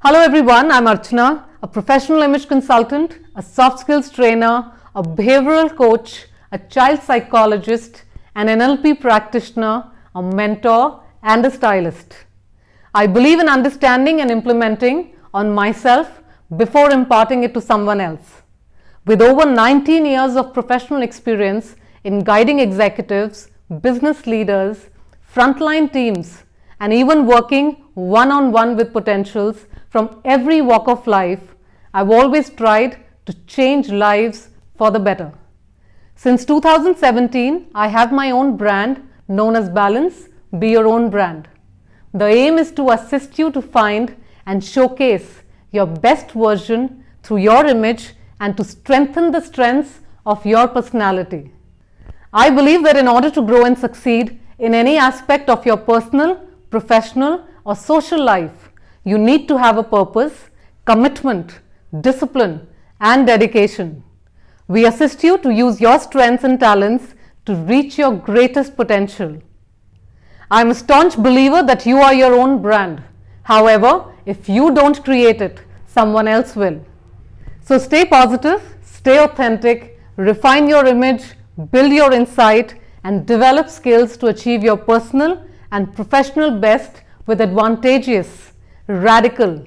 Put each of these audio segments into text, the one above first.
Hello everyone, I'm Archana, a professional image consultant, a soft skills trainer, a behavioral coach, a child psychologist, an NLP practitioner, a mentor, and a stylist. I believe in understanding and implementing on myself before imparting it to someone else. With over 19 years of professional experience in guiding executives, business leaders, frontline teams, and even working one-on-one with potentials from every walk of life, I've always tried to change lives for the better. Since 2017, I have my own brand known as Balance, Be Your Own Brand. The aim is to assist you to find and showcase your best version through your image and to strengthen the strengths of your personality. I believe that in order to grow and succeed in any aspect of your personal, professional, or social life, you need to have a purpose, commitment, discipline, and dedication. We assist you to use your strengths and talents to reach your greatest potential. I am a staunch believer that you are your own brand. However, if you don't create it, someone else will. So stay positive, stay authentic, refine your image, build your insight, and develop skills to achieve your personal and professional best with advantageous, radical,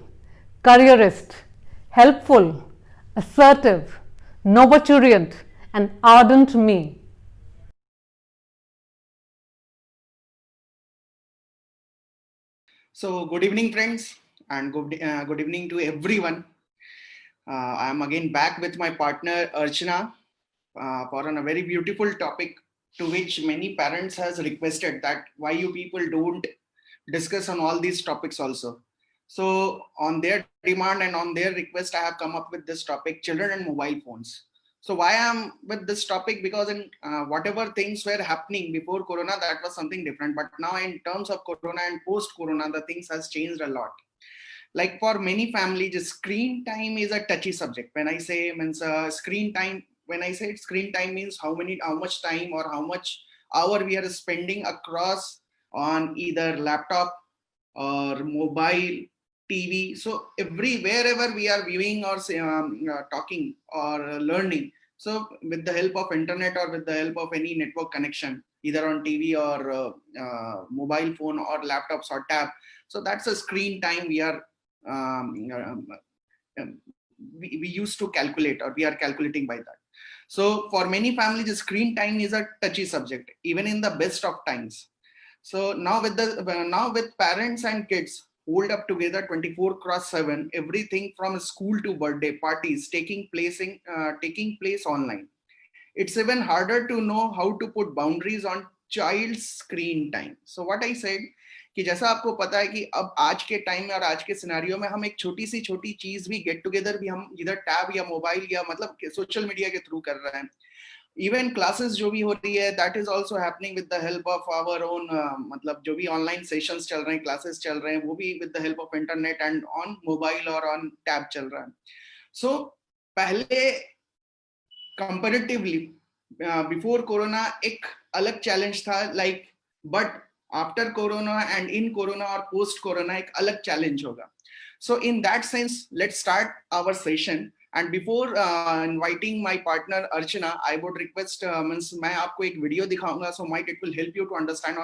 careerist, helpful, assertive, nurturient, and ardent me. So, good evening, friends, and good evening to everyone. I am again back with my partner Archana for a very beautiful topic to which many parents has requested that why you people don't discuss on all these topics also. So, on their demand and on their request, I have come up with this topic: children and mobile phones. So, why I'm with this topic? Because in whatever things were happening before Corona, that was something different. But now, in terms of Corona and post Corona, the things has changed a lot. Like for many families, screen time is a touchy subject. When I say means screen time, when I say screen time means how much time or how much hour we are spending across on either laptop or mobile, TV. So wherever we are viewing or talking or learning, so with the help of internet or with the help of any network connection, either on TV or mobile phone or laptops or tab, so that's a screen time um, um, we used to calculate, or we are calculating by that. So for many families, screen time is a touchy subject, even in the best of times. So now with parents and kids hold up together 24/7, everything from school to birthday parties taking place online. It's even harder to know how to put boundaries on child's screen time. So what I said कि जैसा आपको पता है कि अब आज के time में और आज के सिनेरियो में हम एक छोटी चीज भी गेट टुगेदर भी हम इधर टैब या मोबाइल या मतलब सोशल मीडिया के थ्रू कर रहे हैं. इवन क्लासेस जो भी हो रही है, that is also happening with the help of our own, मतलब जो भी ऑनलाइन सेशंस चल रहे हैं, क्लासेस चल रहे हैं, वो भी with the help of internet and on mobile और ऑन टैब चल रहा है. सो पहले कंपेरेटिवली बिफोर कोरोना एक अलग चैलेंज था, like but after corona and in corona और पोस्ट कोरोना एक अलग चैलेंज होगा. So in that sense let's start our session. And before inviting my partner Archana, I would request मैं आपको एक वीडियो दिखाऊंगा, so might it will help you to understand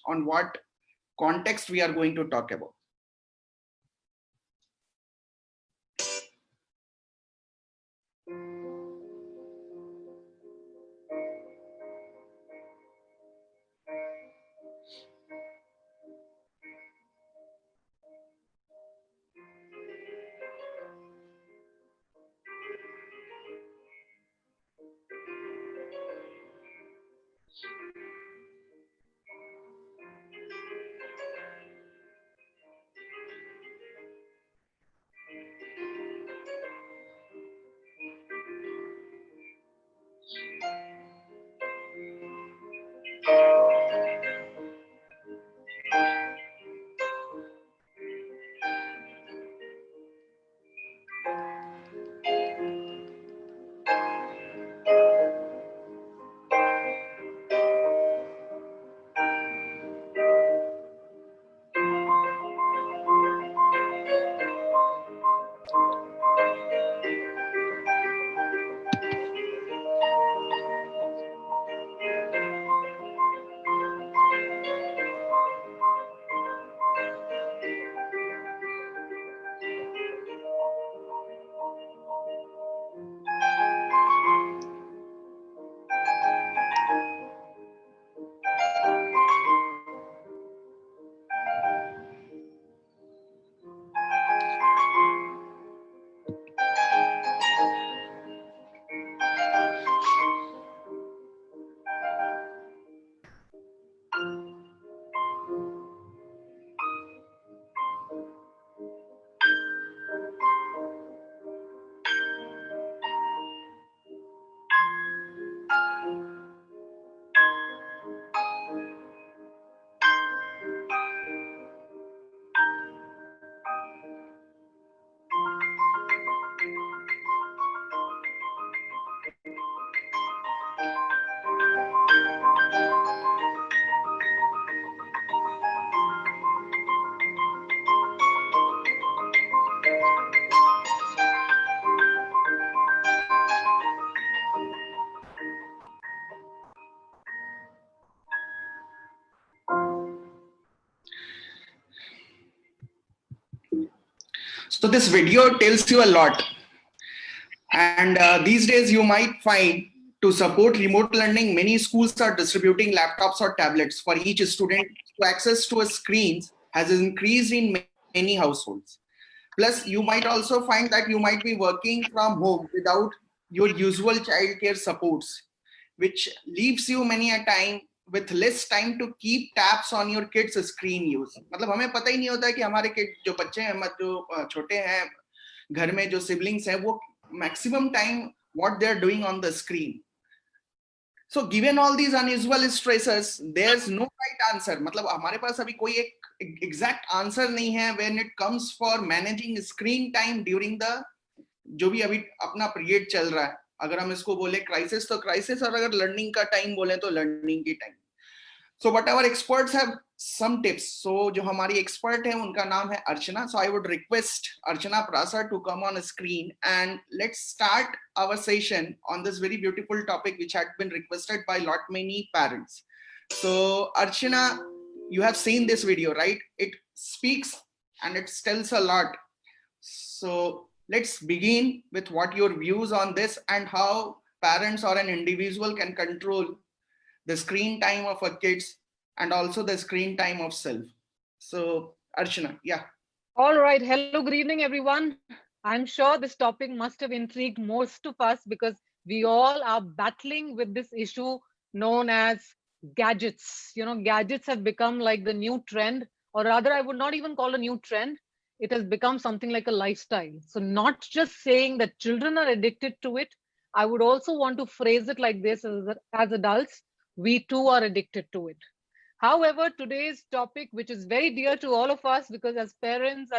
on what context we are going to talk about. So this video tells you a lot. And these days you might find to support remote learning, many schools are distributing laptops or tablets for each student. So access to a screens has increased in many households. Plus, you might also find that you might be working from home without your usual childcare supports, which leaves you many a time with less time to keep tabs on your kids screen use. मतलब हमें पता ही नहीं होता है कि हमारे kid जो बच्चे हैं जो छोटे हैं घर में जो सिबलिंग्स हैं वो maximum time what they're doing on the screen. So given all these unusual stresses, there's no right answer. मतलब हमारे पास अभी कोई एक exact answer नहीं है when it comes for managing screen time during the जो भी अभी अपना पीरियड चल रहा है. अगर हम इसको बोले क्राइसिस तो क्राइसिस, और अगर लर्निंग का टाइम बोले तो लर्निंग की time. So but our experts have some tips. So जो हमारी expert है उनका नाम है अर्चना. So I would request Archana Prasad to come on a screen and let's start our session on this very beautiful topic which had been requested by lot many parents. So Archana, you have seen this video, right? It speaks and it tells a lot. So let's begin with what your views on this and how parents or an individual can control the screen time of our kids and also the screen time of self. So Archana, yeah. All right. Hello, good evening, everyone. I'm sure this topic must have intrigued most of us because we all are battling with this issue known as gadgets. You know, gadgets have become like the new trend, or rather, I would not even call a new trend. It has become something like a lifestyle. So not just saying that children are addicted to it, I would also want to phrase it like this: as adults, we too are addicted to it. However, today's topic, which is very dear to all of us, because as parents,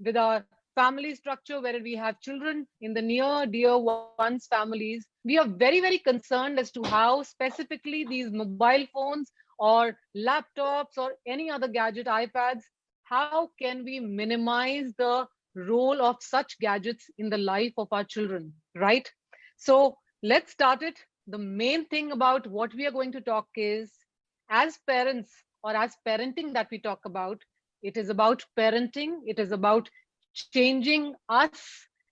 with our family structure, where we have children in the near dear ones families, we are very, very concerned as to how specifically these mobile phones or laptops or any other gadget, iPads, how can we minimize the role of such gadgets in the life of our children, right? So let's start it. The main thing about what we are going to talk is, as parents or as parenting that we talk about, it is about parenting. It is about changing us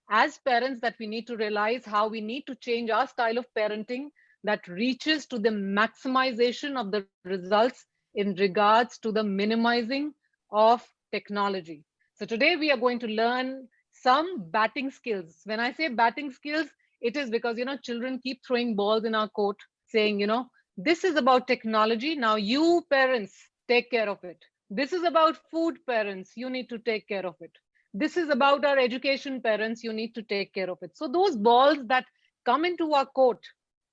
as parents, that we need to realize how we need to change our style of parenting that reaches to the maximization of the results in regards to the minimizing of technology. So today we are going to learn some batting skills. When I say batting skills, it is because, children keep throwing balls in our court saying, this is about technology. Now you parents take care of it. This is about food, parents. You need to take care of it. This is about our education, parents. You need to take care of it. So those balls that come into our court,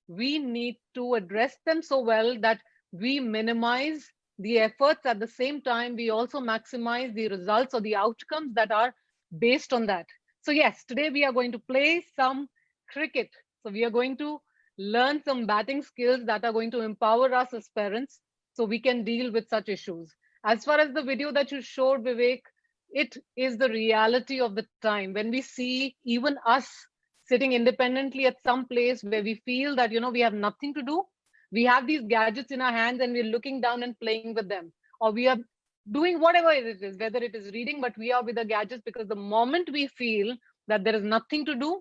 we need to address them so well that we minimize the efforts. At the same time, we also maximize the results or the outcomes that are based on that. So yes, today we are going to play some cricket. So we are going to learn some batting skills that are going to empower us as parents so we can deal with such issues. As far as the video that you showed, Vivek, it is the reality of the time when we see even us sitting independently at some place where we feel that, we have nothing to do. We have these gadgets in our hands and we're looking down and playing with them, or we are doing whatever it is, whether it is reading, but we are with the gadgets because the moment we feel that there is nothing to do,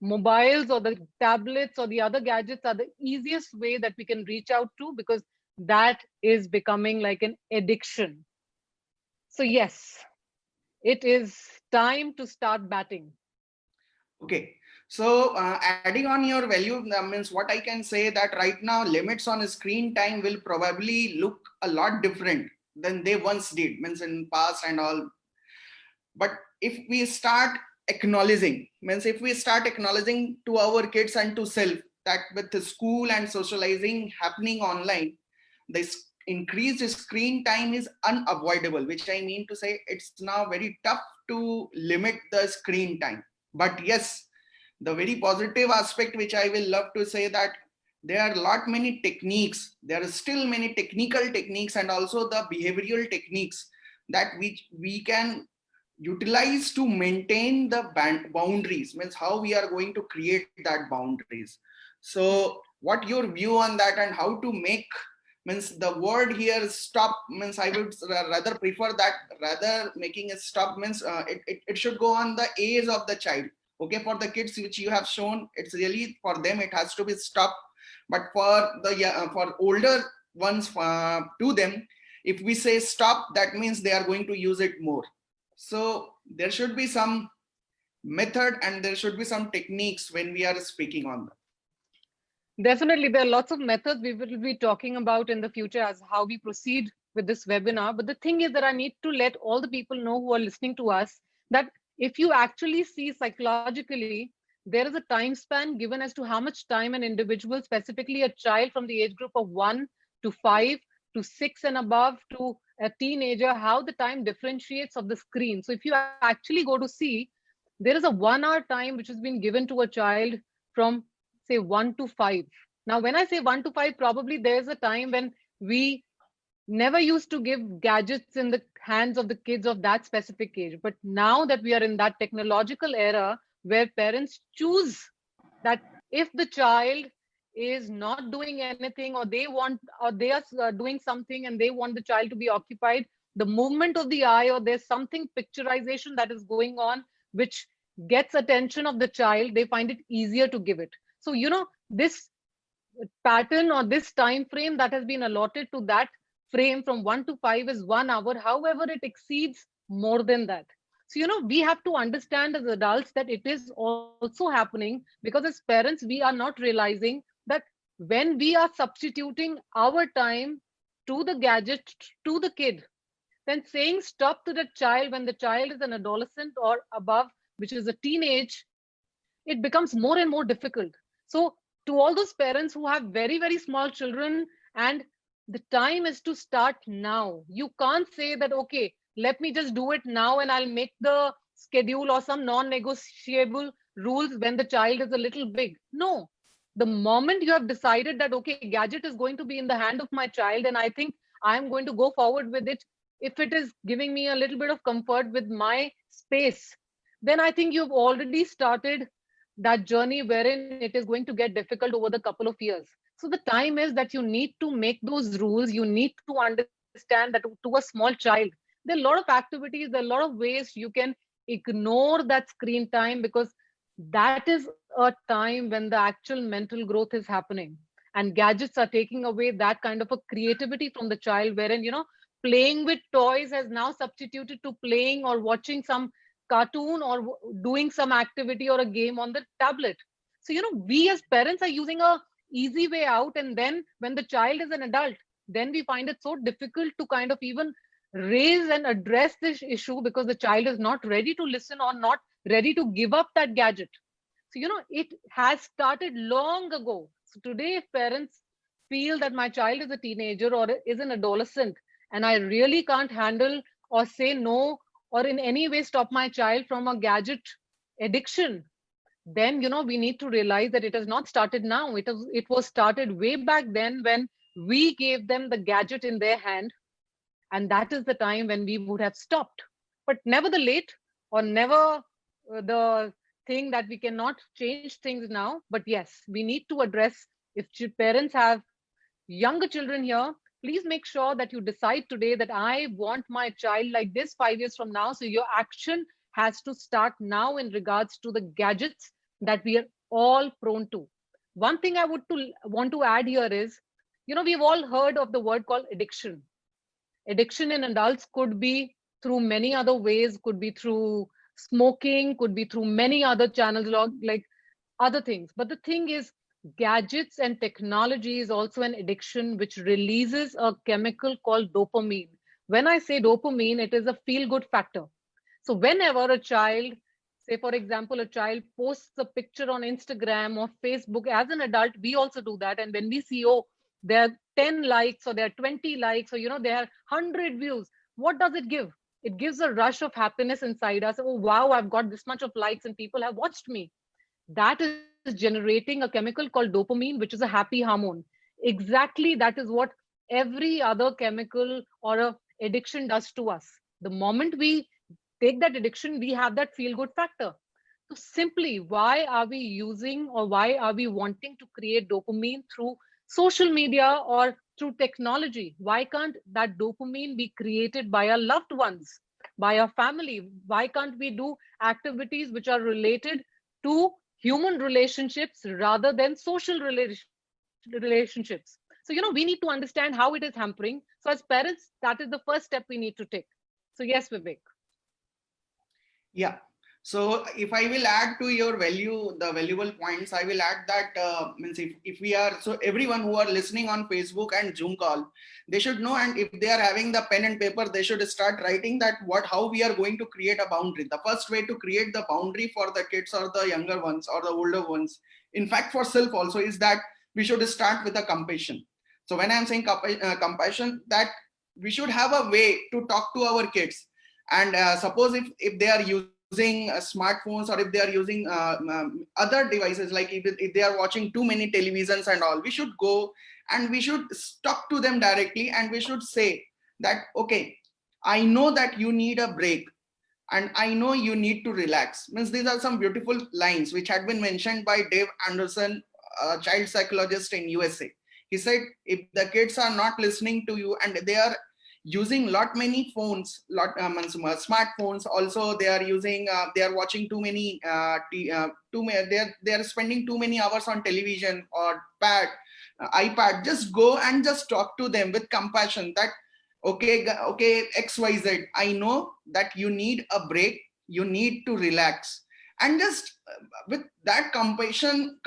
mobiles or the tablets or the other gadgets are the easiest way that we can reach out to, because that is becoming like an addiction. So yes, it is time to start batting. Okay. So adding on your value means what I can say that right now limits on screen time will probably look a lot different than they once did, means in past and all. But if we start acknowledging, means if we start acknowledging to our kids and to self that with the school and socializing happening online, this increased screen time is unavoidable, which I mean to say it's now very tough to limit the screen time. But yes, the very positive aspect which I will love to say that there are a lot many techniques, there are still many technical techniques and also the behavioral techniques that we can utilize to maintain the boundaries, means how we are going to create that boundaries. So what your view on that and how to make means the word here is stop, means I would rather prefer that, rather making it stop means it should go on the age of the child. Okay, for the kids which you have shown, it's really for them it has to be stop, but for the for older ones, to them, if we say stop, that means they are going to use it more. So there should be some method and there should be some techniques when we are speaking on that. Definitely, there are lots of methods we will be talking about in the future as how we proceed with this webinar. But the thing is that I need to let all the people know who are listening to us that if you actually see psychologically, there is a time span given as to how much time an individual, specifically a child from the age group of 1 to 5 to 6 and above to a teenager, how the time differentiates of the screen. So if you actually go to see, there is a 1 hour time which has been given to a child from say 1 to 5. Now, when I say 1 to 5, probably there's a time when we never used to give gadgets in the hands of the kids of that specific age. But now that we are in that technological era where parents choose that if the child is not doing anything or they are doing something and they want the child to be occupied, the movement of the eye or there's something picturization that is going on which gets attention of the child, they find it easier to give it. So, this pattern or this time frame that has been allotted to that frame from 1 to 5 is 1 hour. However, it exceeds more than that. So, we have to understand as adults that it is also happening because as parents, we are not realizing that when we are substituting our time to the gadget, to the kid, then saying stop to the child when the child is an adolescent or above, which is a teenage, it becomes more and more difficult. So to all those parents who have very, very small children, and the time is to start now. You can't say that, okay, let me just do it now and I'll make the schedule or some non-negotiable rules when the child is a little big. No, the moment you have decided that, okay, gadget is going to be in the hand of my child and I think I'm going to go forward with it, if it is giving me a little bit of comfort with my space, then I think you've already started that journey wherein it is going to get difficult over the couple of years. So the time is that you need to make those rules. You need to understand that to a small child, there are a lot of activities, there are a lot of ways you can ignore that screen time because that is a time when the actual mental growth is happening. And gadgets are taking away that kind of a creativity from the child, wherein, playing with toys has now substituted to playing or watching some cartoon or doing some activity or a game on the tablet. So, we as parents are using a easy way out. And then when the child is an adult, then we find it so difficult to kind of even raise and address this issue because the child is not ready to listen or not ready to give up that gadget. So, it has started long ago. So today, if parents feel that my child is a teenager or is an adolescent and I really can't handle or say no or in any way stop my child from a gadget addiction, then we need to realize that it has not started now. It was started way back then when we gave them the gadget in their hand, and that is the time when we would have stopped. But never the late or never the thing that we cannot change things now. But yes, we need to address, if parents have younger children here, please make sure that you decide today that I want my child like this 5 years from now. So your action has to start now in regards to the gadgets that we are all prone to. One thing I want to add here is, we've all heard of the word called addiction. Addiction in adults could be through many other ways, could be through smoking, could be through many other channels, like other things. But the thing is, gadgets and technology is also an addiction which releases a chemical called dopamine. When I say dopamine, it is a feel good factor. So whenever a child, say for example, a child posts a picture on Instagram or Facebook, as an adult, we also do that. And when we see, oh, there are 10 likes or there are 20 likes or, there are 100 views, what does it give? It gives a rush of happiness inside us. Oh, wow, I've got this much of likes and people have watched me. That is generating a chemical called dopamine, which is a happy hormone. Exactly, that is what every other chemical or a addiction does to us. The moment we take that addiction, we have that feel good factor. So simply, why are we using or why are we wanting to create dopamine through social media or through technology? Why can't that dopamine be created by our loved ones, by our family? Why can't we do activities which are related to human relationships rather than social relationships? So, we need to understand how it is hampering. So, as parents, that is the first step we need to take. So, yes, Vivek. Yeah. So if I will add to your the valuable points, I will add that means if we are, so everyone who are listening on Facebook and Zoom call, they should know, and if they are having the pen and paper, they should start writing that how we are going to create a boundary. The first way to create the boundary for the kids or the younger ones or the older ones, in fact for self also, is that we should start with a compassion. So when I'm saying compassion, that we should have a way to talk to our kids. And suppose if they are using smartphones, or if they are using other devices, like if they are watching too many televisions and all, we should go and we should talk to them directly, and we should say that, okay, I know that you need a break, and I know you need to relax. Means these are some beautiful lines which had been mentioned by Dave Anderson, a child psychologist in USA. He said, if the kids are not listening to you and they are using many phones, smartphones, also they are using, they are watching too many, they are spending too many hours on television or iPad, just go and just talk to them with compassion that, okay, XYZ, I know that you need a break, you need to relax. And just with that compassion,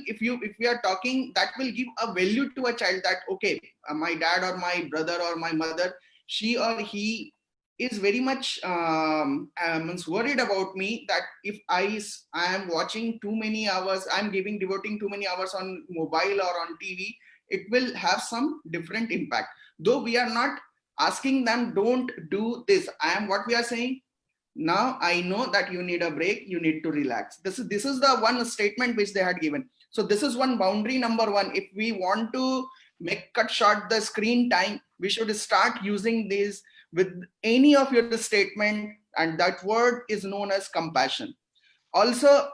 if we are talking, that will give a value to a child that, okay, my dad or my brother or my mother, she or he is very much worried about me, that if I am watching too many hours, I'm devoting too many hours on mobile or on TV, it will have some different impact. Though we are not asking them don't do this, what we are saying, now I know that you need a break, you need to relax. This is the one statement which they had given. So this is one boundary number one. If we want to cut short the screen time, we should start using this with any of your statement, and that word is known as compassion. Also,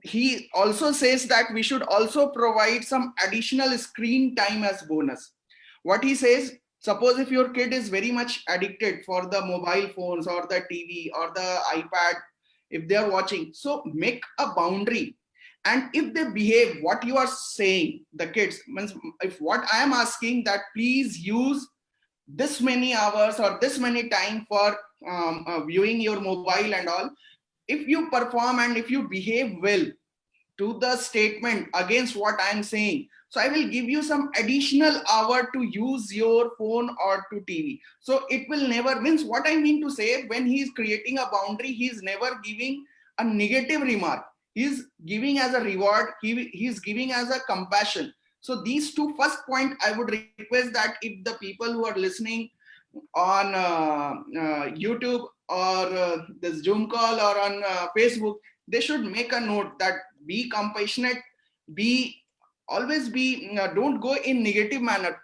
he also says that we should also provide some additional screen time as bonus. What he says, suppose if your kid is very much addicted for the mobile phones or the TV or the iPad, if they are watching, so make a boundary. And if they behave what you are saying, the kids, means if what I am asking that please use this many hours or this many time for viewing your mobile and all, if you perform and if you behave well to the statement against what I'm saying, so I will give you some additional hour to use your phone or to TV. So it will never, means what I mean to say, when he is creating a boundary, he is never giving a negative remark. He is giving as a reward, he is giving as a compassion. So these two first point, I would request that if the people who are listening on YouTube or this Zoom call or on Facebook, they should make a note that be compassionate, always be, don't go in negative manner.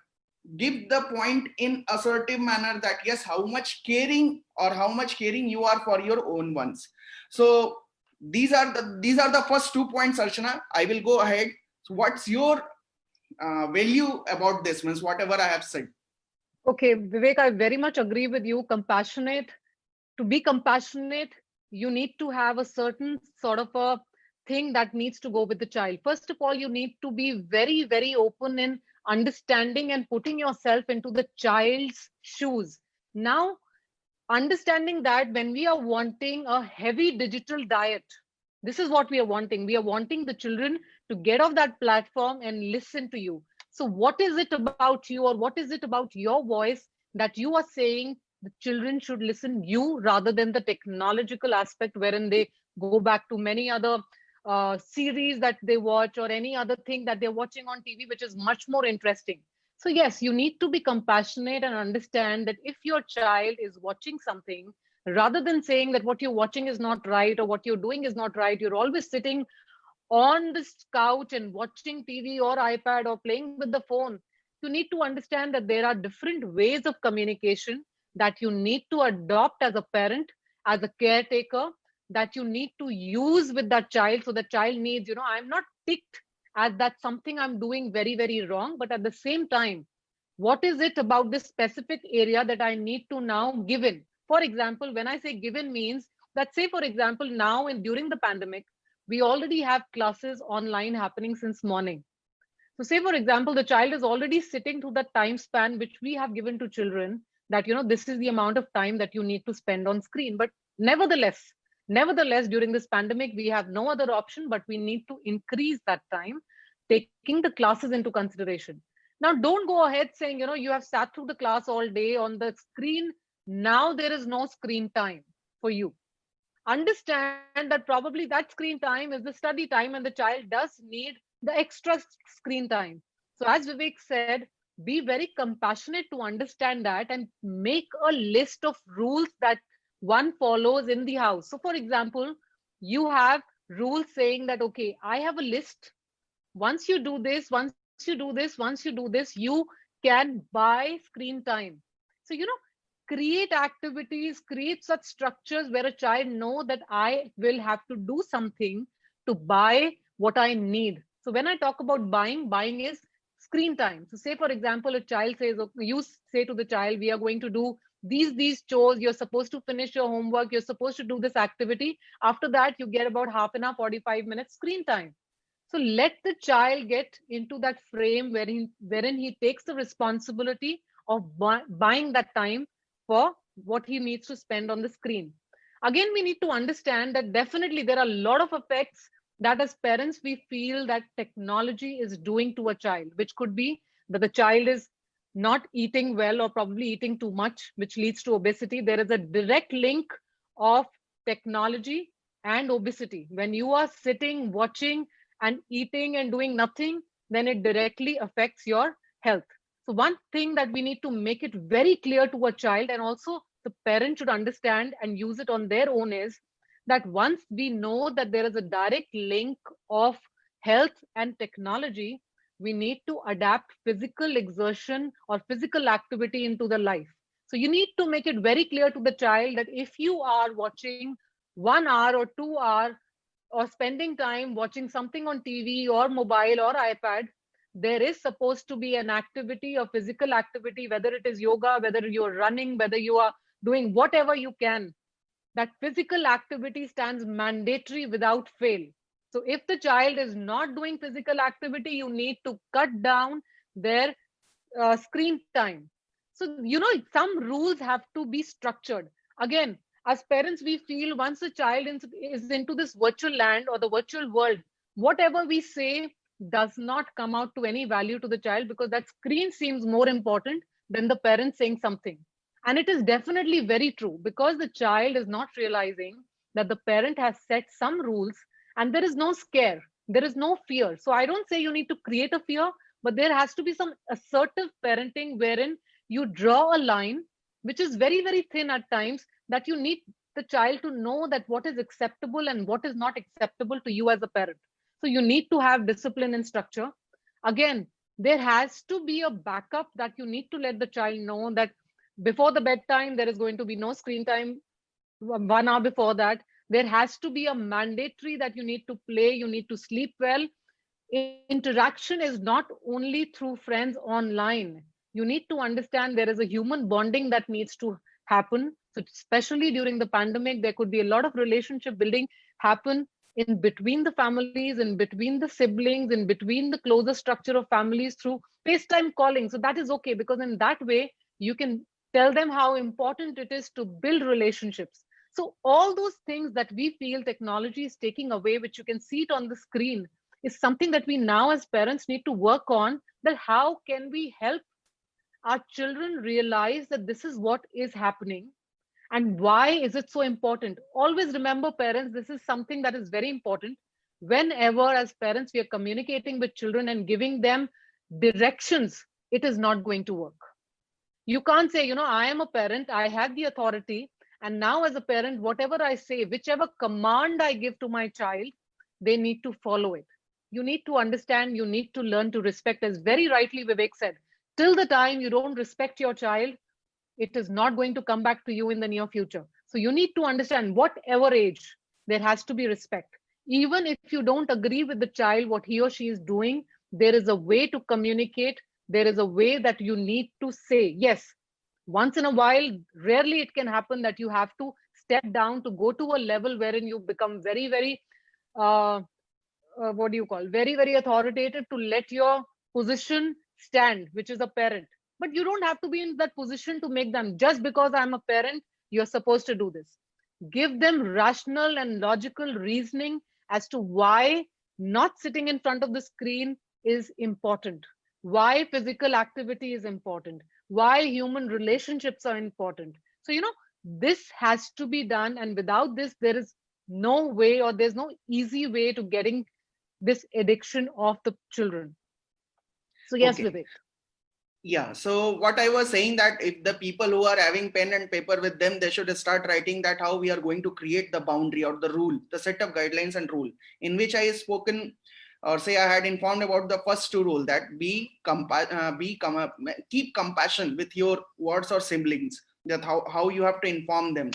Give the point in assertive manner that yes, how much caring you are for your own ones. So these are the first 2 points, Archana. I will go ahead. So what's your value about this, means whatever I have said? Okay, Vivek, I very much agree with you. Compassionate. To be compassionate, you need to have a certain sort of a thing that needs to go with the child. First of all, you need to be very, very open in understanding and putting yourself into the child's shoes. Now, understanding that when we are wanting a heavy digital diet, this is what we are wanting. We are wanting the children to get off that platform and listen to you. So what is it about you, or what is it about your voice that you are saying the children should listen you rather than the technological aspect wherein they go back to many other series that they watch or any other thing that they're watching on TV, which is much more interesting. So yes, you need to be compassionate and understand that if your child is watching something, rather than saying that what you're watching is not right or what you're doing is not right, you're always sitting on this couch and watching TV or iPad or playing with the phone. You need to understand that there are different ways of communication that you need to adopt as a parent, as a caretaker, that you need to use with that child. So the child needs, I'm not ticked as that's something I'm doing very, very wrong, but at the same time, What is it about this specific area that I need to now give in? For example, when I say given means that, say for example, now and during the pandemic, we already have classes online happening since morning. So say for example, the child is already sitting to the time span which we have given to children, that this is the amount of time that you need to spend on screen. But nevertheless, during this pandemic, we have no other option, but we need to increase that time, taking the classes into consideration. Now, don't go ahead saying, you have sat through the class all day on the screen. Now there is no screen time for you. Understand that probably that screen time is the study time and the child does need the extra screen time. So as Vivek said, be very compassionate to understand that and make a list of rules that one follows in the house. So for example, you have rules saying that, okay, I have a list. Once you do this, you can buy screen time. So create activities, create such structures where a child know that I will have to do something to buy what I need. So when I talk about buying is screen time. So say for example, a child says, okay, you say to the child, we are going to do these chores, you're supposed to finish your homework, you're supposed to do this activity. After that, you get about half an hour, 45 minutes screen time. So let the child get into that frame wherein he takes the responsibility of buying that time for what he needs to spend on the screen. Again, we need to understand that definitely there are a lot of effects that as parents we feel that technology is doing to a child, which could be that the child is not eating well or probably eating too much, which leads to obesity. There is a direct link of technology and obesity. When you are sitting, watching, and eating and doing nothing, then it directly affects your health. So one thing that we need to make it very clear to a child, and also the parent should understand and use it on their own, is that once we know that there is a direct link of health and technology, we need to adapt physical exertion or physical activity into the life. So you need to make it very clear to the child that if you are watching 1 hour or 2 hours or spending time watching something on TV or mobile or iPad, there is supposed to be an activity or physical activity, whether it is yoga, whether you're running, whether you are doing whatever you can. That physical activity stands mandatory without fail. So if the child is not doing physical activity, you need to cut down their screen time. So, some rules have to be structured. Again, as parents, we feel once a child is into this virtual land or the virtual world, whatever we say does not come out to any value to the child, because that screen seems more important than the parent saying something. And it is definitely very true, because the child is not realizing that the parent has set some rules and there is no scare, there is no fear. So I don't say you need to create a fear, but there has to be some assertive parenting wherein you draw a line which is very, very thin at times, that you need the child to know that what is acceptable and what is not acceptable to you as a parent. So you need to have discipline and structure. Again, there has to be a backup, that you need to let the child know that before the bedtime, there is going to be no screen time. 1 hour before that, there has to be a mandatory that you need to play, you need to sleep well. Interaction is not only through friends online. You need to understand there is a human bonding that needs to happen. So especially during the pandemic, there could be a lot of relationship building happen in between the families, in between the siblings, in between the closer structure of families through FaceTime calling. So that is okay, because in that way, you can tell them how important it is to build relationships. So all those things that we feel technology is taking away, which you can see it on the screen, is something that we now as parents need to work on, that how can we help our children realize that this is what is happening and why is it so important. Always remember, parents, this is something that is very important. Whenever as parents we are communicating with children and giving them directions, it is not going to work. You can't say, I am a parent, I have the authority, and now as a parent, whatever I say, whichever command I give to my child, they need to follow it. You need to understand, you need to learn to respect, as very rightly Vivek said. Till the time you don't respect your child, it is not going to come back to you in the near future. So you need to understand, whatever age, there has to be respect. Even if you don't agree with the child, what he or she is doing, there is a way to communicate There is a way that you need to say. Yes, once in a while, rarely it can happen that you have to step down to go to a level wherein you become very, very, uh, what do you call, very, very authoritative to let your position stand, which is a parent. But you don't have to be in that position to make them, just because I'm a parent, you're supposed to do this. Give them rational and logical reasoning as to why not sitting in front of the screen is important, why physical activity is important, why human relationships are important. So, this has to be done. And without this, there is no way, or there's no easy way to getting this addiction of the children. So yes, Okay. Vivek. Yeah. So what I was saying, that if the people who are having pen and paper with them, they should start writing that how we are going to create the boundary or the rule, the set of guidelines and rule, in which I spoken, or say I had informed about the first two rule, that keep compassion with your wards or siblings, that how you have to inform them.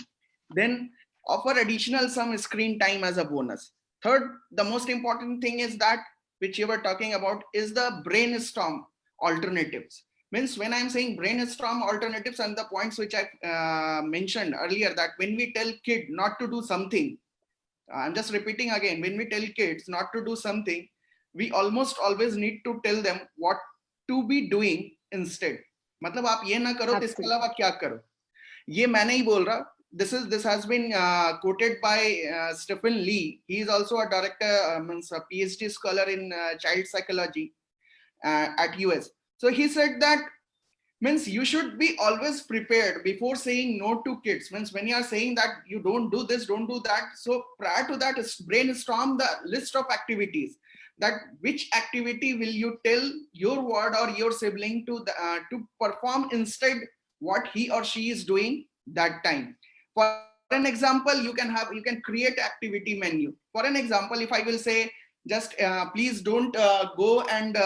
Then offer additional some screen time as a bonus. Third, the most important thing is that, which you were talking about, is the brainstorm alternatives. Means when I'm saying brainstorm alternatives, and the points which I mentioned earlier, that when we tell kid not to do something, I'm just repeating again, when we tell kids not to do something, we almost always need to tell them what to be doing instead. मतलब आप ये ना करो तो इसके अलावा क्या करो, ये मैं नहीं बोल रहा. This has been quoted by Stephen Lee. He is also a director, means a PhD scholar in child psychology at US. So he said that, means you should be always prepared before saying no to kids. Means when you are saying that you don't do this, don't do that, so prior to that, brainstorm the list of activities, that which activity will you tell your ward or your sibling to perform instead what he or she is doing that time. For an example, you can create activity menu. For an example, if I will say, just please don't go and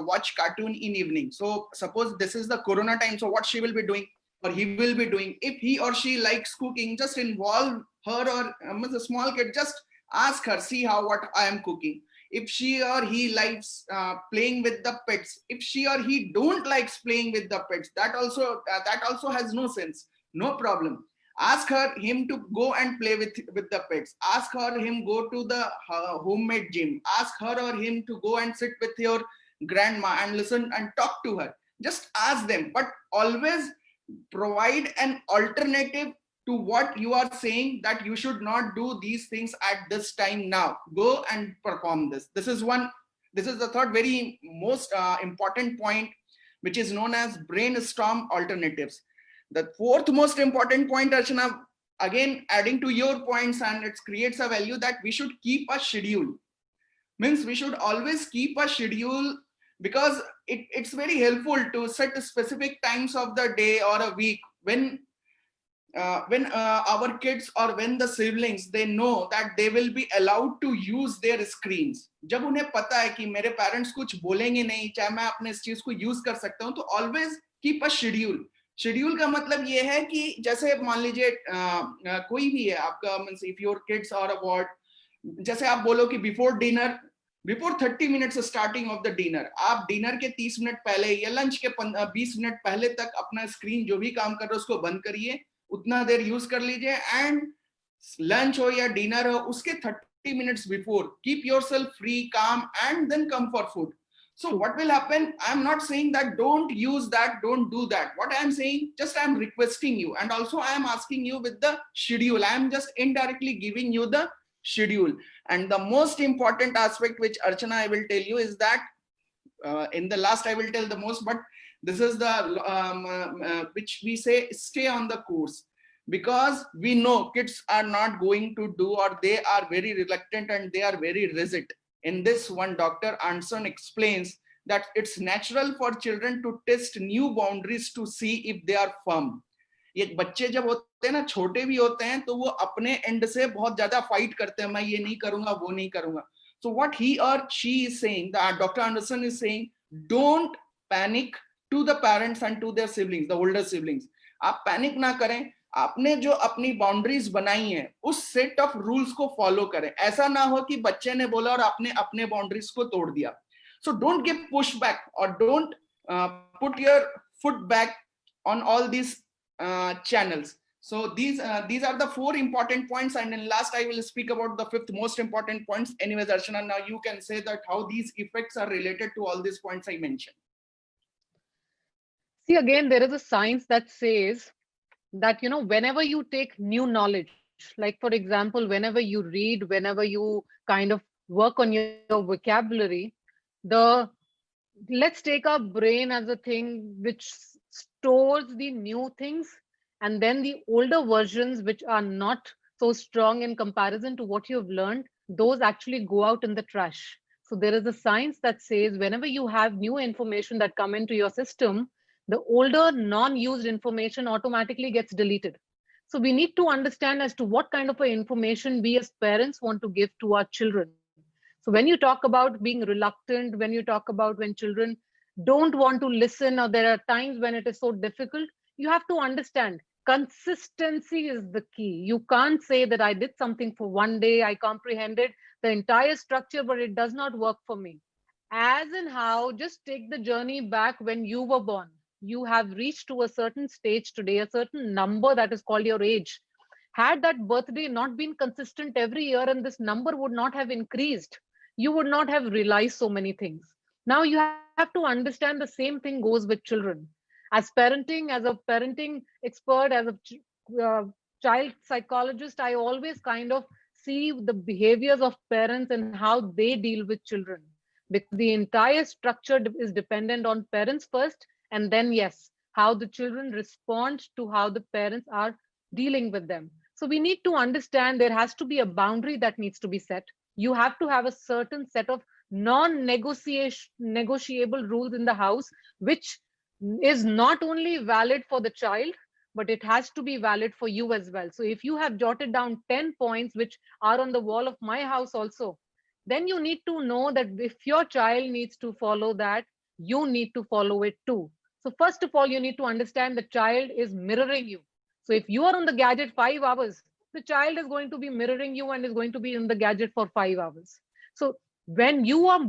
watch cartoon in evening. So suppose this is the corona time, so what she will be doing or he will be doing, if he or she likes cooking, just involve her, or a small kid, just ask her, see what I am cooking. If she or he likes playing with the pets, if she or he don't likes playing with the pets, that also has no sense, no problem. Ask him to go and play with the pets. Ask him go to the homemade gym. Ask her or him to go and sit with your grandma and listen and talk to her. Just ask them, but always provide an alternative to what you are saying, that you should not do these things at this time. Now go and perform this. This is the third very most important point, which is known as brainstorm alternatives. The fourth most important point, Archana, again adding to your points, and it creates a value, that we should keep a schedule. Means we should always keep a schedule, because it's very helpful to set specific times of the day or a week when our kids or when the siblings, they know that they will be allowed to use their screens. जब उन्हें पता है कि मेरे parents कुछ बोलेंगे नहीं, चाहे मैं अपने इस चीज को use कर सकता हूं, तो always keep a schedule. Schedule का मतलब ये है कि जैसे मान लीजिए कोई भी है आपका, मींस इफ योर किड्स और अबाउट, जैसे आप बोलो कि before 30 minutes starting of the dinner, आप डिनर के 30 मिनट पहले या लंच के 20 मिनट पहले तक अपना स्क्रीन जो भी काम कर रहे हो उसको बंद करिए, उतना देर यूज कर लीजिए, एंड लंच हो या डिनर हो उसके 30 minutes before keep yourself free, calm, and then come for food. So what will happen? I'm not saying that don't use that, don't do that. What I'm saying, just I'm requesting you, and also I am asking you with the schedule. I'm just indirectly giving you the schedule. And the most important aspect, which Archana I will tell you, is that in the last I will tell the most, but this is the which we say, stay on the course. Because we know kids are not going to do, or they are very reluctant and they are very rigid. In this one, Dr. Anderson explains that it's natural for children to test new boundaries to see if they are firm. ये बच्चे जब होते हैं ना, छोटे भी होते हैं, तो वो अपने एंड से बहुत ज्यादा फाइट करते हैं, मैं ये नहीं करूंगा, वो नहीं करूंगा. So what he or she is saying, that Dr. Anderson is saying, don't panic to the parents and to their siblings, the older siblings. आप पैनिक ना करें, आपने जो अपनी बाउंड्रीज बनाई है उस सेट ऑफ रूल्स को फॉलो करें. ऐसा ना हो कि बच्चे ने बोला और आपने अपने बाउंड्रीज को तोड़ दिया. So don't give push back, और don't put your foot back on all these channels. So these are the 4 important points, and then last I will speak about the 5th most important points. Anyways, Archana, now you can say that how these effects are related to all these points I mentioned. See, again, there is a science that says that, whenever you take new knowledge, like for example, whenever you read, whenever you kind of work on your vocabulary, the let's take our brain as a thing which stores the new things, and then the older versions which are not so strong in comparison to what you've learned, those actually go out in the trash. So there is a science that says whenever you have new information that come into your system, the older non-used information automatically gets deleted. So we need to understand as to what kind of information we as parents want to give to our children. So when you talk about being reluctant, when you talk about when children don't want to listen, or there are times when it is so difficult, you have to understand consistency is the key. You can't say that I did something for one day, I comprehended the entire structure, but it does not work for me. As in how, just take the journey back when you were born. You have reached to a certain stage today, a certain number that is called your age. Had that birthday not been consistent every year and this number would not have increased, you would not have realized so many things. Now you have to understand the same thing goes with children. As a parenting expert, as a child psychologist, I always kind of see the behaviors of parents and how they deal with children, because the entire structure is dependent on parents first, and then yes, how the children respond to how the parents are dealing with them. So we need to understand there has to be a boundary that needs to be set. You have to have a certain set of non-negotiable rules in the house, which is not only valid for the child, but it has to be valid for you as well. So if you have jotted down 10 points which are on the wall of my house also, then you need to know that if your child needs to follow that, you need to follow it too. So first of all, you need to understand the child is mirroring you. So if you are on the gadget 5 hours, the child is going to be mirroring you and is going to be in the gadget for 5 hours. So when you are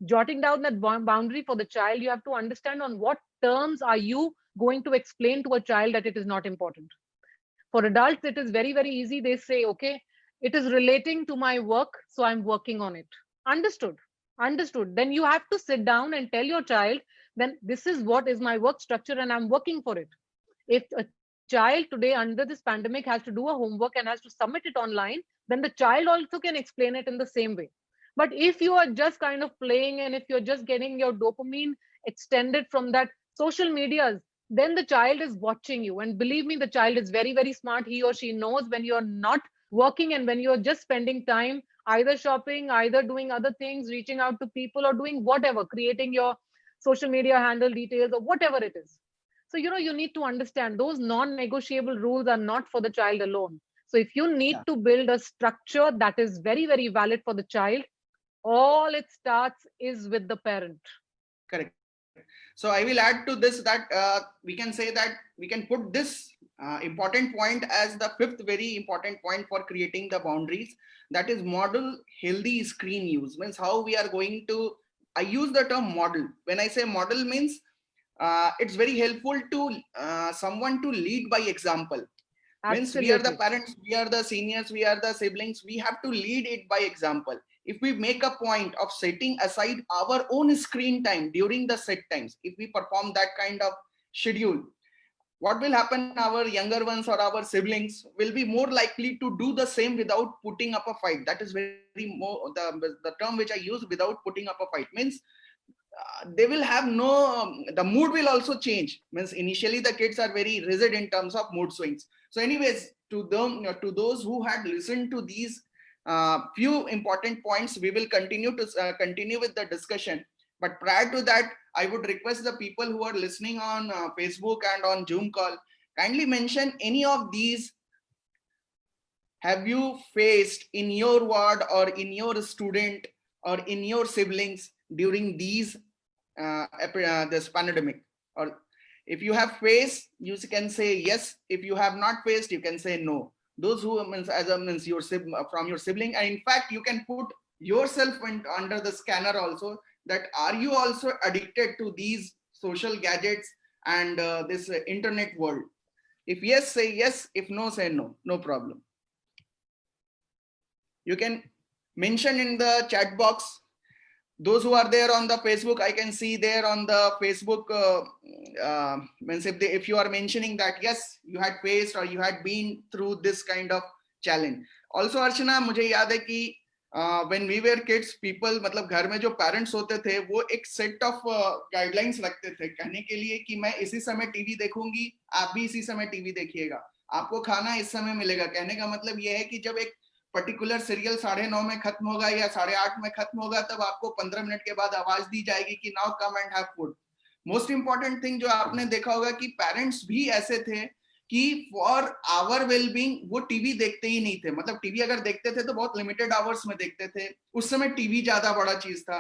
jotting down that boundary for the child, you have to understand on what terms are you going to explain to a child that it is not important. For adults, it is very, very easy. They say, okay, it is relating to my work, so I'm working on it. Understood. Understood. Then you have to sit down and tell your child, then this is what is my work structure and I'm working for it. If a child today under this pandemic has to do a homework and has to submit it online, then the child also can explain it in the same way. But if you are just kind of playing and if you're just getting your dopamine extended from that social medias, then the child is watching you. And believe me, the child is very, very smart. He or she knows when you're not working and when you're just spending time either shopping, either doing other things, reaching out to people, or doing whatever, creating your social media handle details or whatever it is. So, you need to understand those non-negotiable rules are not for the child alone. So if you need to build a structure that is very, very valid for the child, all it starts is with the parent. Correct. So I will add to this that we can say that we can put this important point as the 5th very important point for creating the boundaries. That is model healthy screen use. Means how we are going to, I use the term model. When I say model means it's very helpful to someone to lead by example. Absolutely. Means we are the parents, we are the seniors, we are the siblings, we have to lead it by example. If we make a point of setting aside our own screen time during the set times, if we perform that kind of schedule, what will happen? Our younger ones or our siblings will be more likely to do the same without putting up a fight. That is very more the term which I use, without putting up a fight, means they will have no, the mood will also change. Means initially the kids are very rigid in terms of mood swings. So anyways, to them, to those who had listened to these few important points, we will continue with the discussion. But prior to that, I would request the people who are listening on Facebook and on Zoom call, kindly mention any of these have you faced in your ward or in your student or in your siblings during these this pandemic. Or if you have faced, you can say yes. If you have not faced, you can say no. Those who means as a means your from your sibling, and in fact you can put yourself under the scanner also, that are you also addicted to these social gadgets and this internet world? If yes, say yes. If no, say no. No problem. You can mention in the chat box. Those who are there on the Facebook, I can see there on the Facebook, means if you are mentioning that yes, you had faced or you had been through this kind of challenge. Also, Archana, मुझे याद है कि when we were kids, people, मतलब घर में जो parents होते थे, वो एक set of guidelines रखते थे कहने के लिए कि मैं इसी समय टीवी देखूंगी, आप भी इसी समय टीवी देखिएगा, आपको खाना इस समय मिलेगा। कहने का मतलब ये है कि जब एक पर्टिकुलर सीरियल 9:30 में खत्म होगा या 8:30 में खत्म होगा, तब आपको 15 मिनट के बाद आवाज दी जाएगी कि now come and have food. Most important thing जो आपने देखा होगा कि पेरेंट्स भी ऐसे थे कि फॉर आवर वेलबींग वो टीवी देखते ही नहीं थे। मतलब टीवी अगर देखते थे तो बहुत लिमिटेड आवर्स में देखते थे, उस समय टीवी ज्यादा बड़ा चीज था।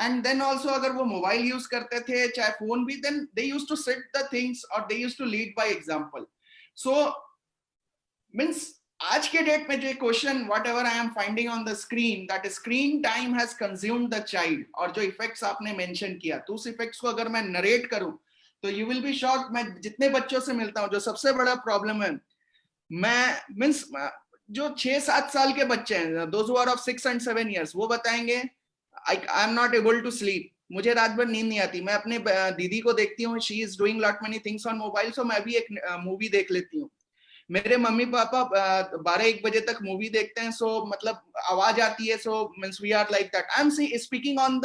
एंड देन ऑल्सो अगर वो मोबाइल यूज करते थे, चाहे फोन भी, then they use to set the things और they use to lead by example. So means आज के डेट में जो question whatever I am finding on the screen, that screen time has consumed the child, और जो effects आपने mention किया, तो उस इफेक्ट्स को अगर मैं नरेट करूं तो यू विल बी शॉक्ड। मैं जितने बच्चों से मिलता हूं, जो सबसे बड़ा प्रॉब्लम है, मैं मींस जो 6-7 साल के बच्चे हैं, those who are of 6 and 7 years, वो बताएंगे I am not able to sleep, मुझे रात भर नींद नहीं आती। मैं अपने दीदी को देखती हूँ, she is doing lot many things on mobile, so मैं भी एक मूवी देख लेती हूँ। मेरे मम्मी पापा 12-1 बजे तक मूवी देखते हैं, सो मतलब आवाज आती है, so means we are like that. I am speaking on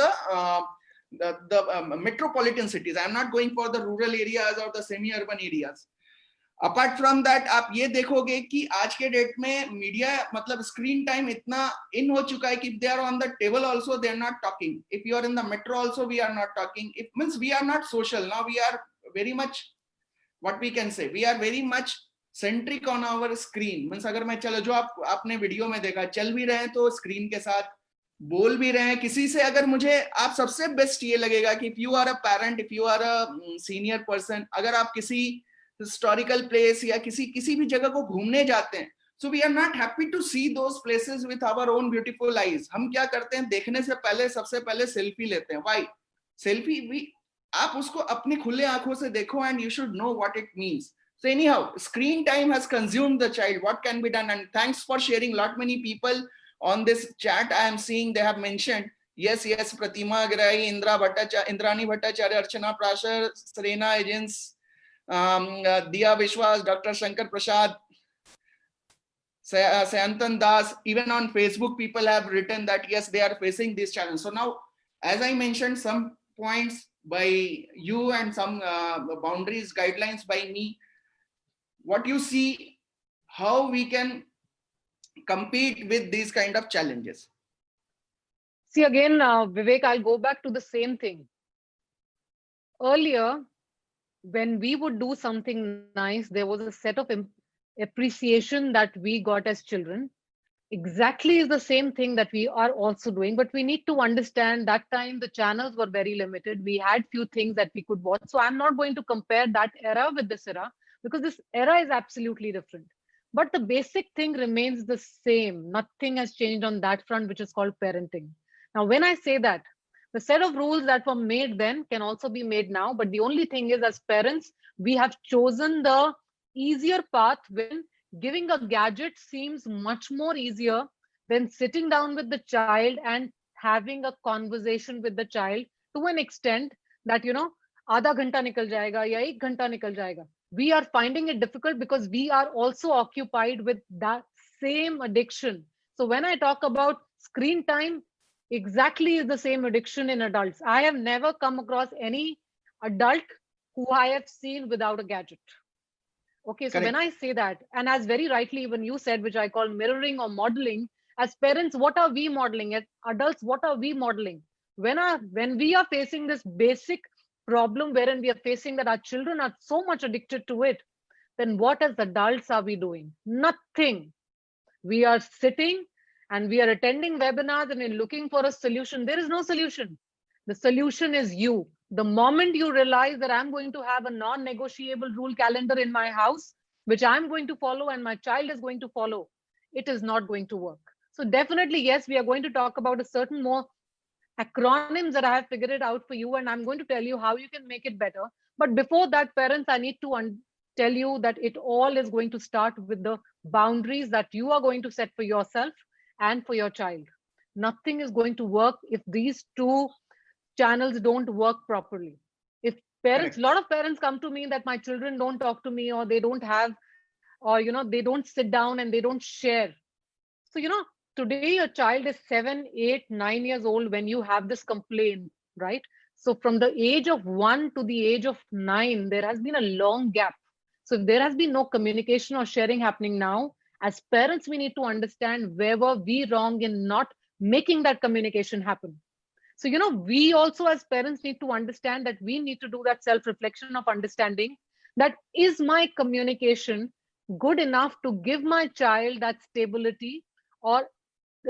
the metropolitan cities. I am not going for the rural areas or the semi urban areas. Apart from that आप ये देखोगे कि आज के डेट में मीडिया, मतलब screen time इतना इन हो चुका है कि they are on the table also they are not talking, if you are in the metro also we are not talking, it means we are not social now, we are very much what we can say, we are very much centric on our screen. Means अगर मैं, चलो जो आपने video में देखा, चल भी रहे हैं तो स्क्रीन के साथ बोल भी रहे हैं किसी से। अगर मुझे आप सबसे बेस्ट ये लगेगा कि if you are a parent, if you are a senior person, अगर आप किसी हिस्टोरिकल प्लेस या किसी भी जगह को घूमने जाते हैं, so we are not happy to see those places with our own beautiful eyes. हम क्या करते हैं, देखने से पहले सबसे पहले सेल्फी लेते हैं। Why selfie? आप उसको अपनी खुले आंखों से देखो and you should know what it means. So anyhow, screen time has consumed the child. What can be done? And thanks for sharing. Lot many people on this chat I am seeing, they have mentioned yes, Pratima Agrai, Indrani Bhattacharya, Archana Prashar, Serena Agents, Diya Vishwas, Dr. Shankar Prasad, Sayantan Das. Even on Facebook people have written that yes, they are facing this challenge. So now, as I mentioned, some points by you and some boundaries, guidelines by me, what you see, how we can compete with these kind of challenges. See again, Vivek, I'll go back to the same thing. Earlier, when we would do something nice, there was a set of appreciation that we got as children. Exactly is the same thing that we are also doing, but we need to understand that time the channels were very limited. We had few things that we could watch. So I'm not going to compare that era with this era, because this era is absolutely different. But the basic thing remains the same. Nothing has changed on that front, which is called parenting. Now, when I say that, the set of rules that were made then can also be made now. But the only thing is, as parents, we have chosen the easier path when giving a gadget seems much more easier than sitting down with the child and having a conversation with the child to an extent that, you know, आधा घंटा निकल जाएगा या 1 घंटा निकल जाएगा. We are finding it difficult because we are also occupied with that same addiction. So when I talk about screen time, exactly is the same addiction in adults. I have never come across any adult who I have seen without a gadget. Okay, so when I say that, and as very rightly even you said, which I call mirroring or modeling, as parents, what are we modeling? As adults, what are we modeling? When we are facing this basic problem wherein we are facing that our children are so much addicted to it, then what as adults are we doing? Nothing. We are sitting and we are attending webinars and we're looking for a solution. There is no solution. The solution is you. The moment you realize that I'm going to have a non-negotiable rule calendar in my house, which I'm going to follow and my child is going to follow, it is not going to work. So definitely, yes, we are going to talk about a certain more acronyms that I have figured it out for you, and I'm going to tell you how you can make it better. But before that, parents, I need to tell you that it all is going to start with the boundaries that you are going to set for yourself and for your child. Nothing is going to work if these two channels don't work properly. If parents, a Correct. lot of parents come to me that my children don't talk to me, or they don't have, or they don't sit down and they don't share. So, today your child is 7, 8, 9 years old when you have this complaint, right? So from the age of 1 to the age of 9, there has been a long gap. So if there has been no communication or sharing happening now, as parents, we need to understand where were we wrong in not making that communication happen. So, we also as parents need to understand that we need to do that self reflection of understanding that is my communication good enough to give my child that stability, or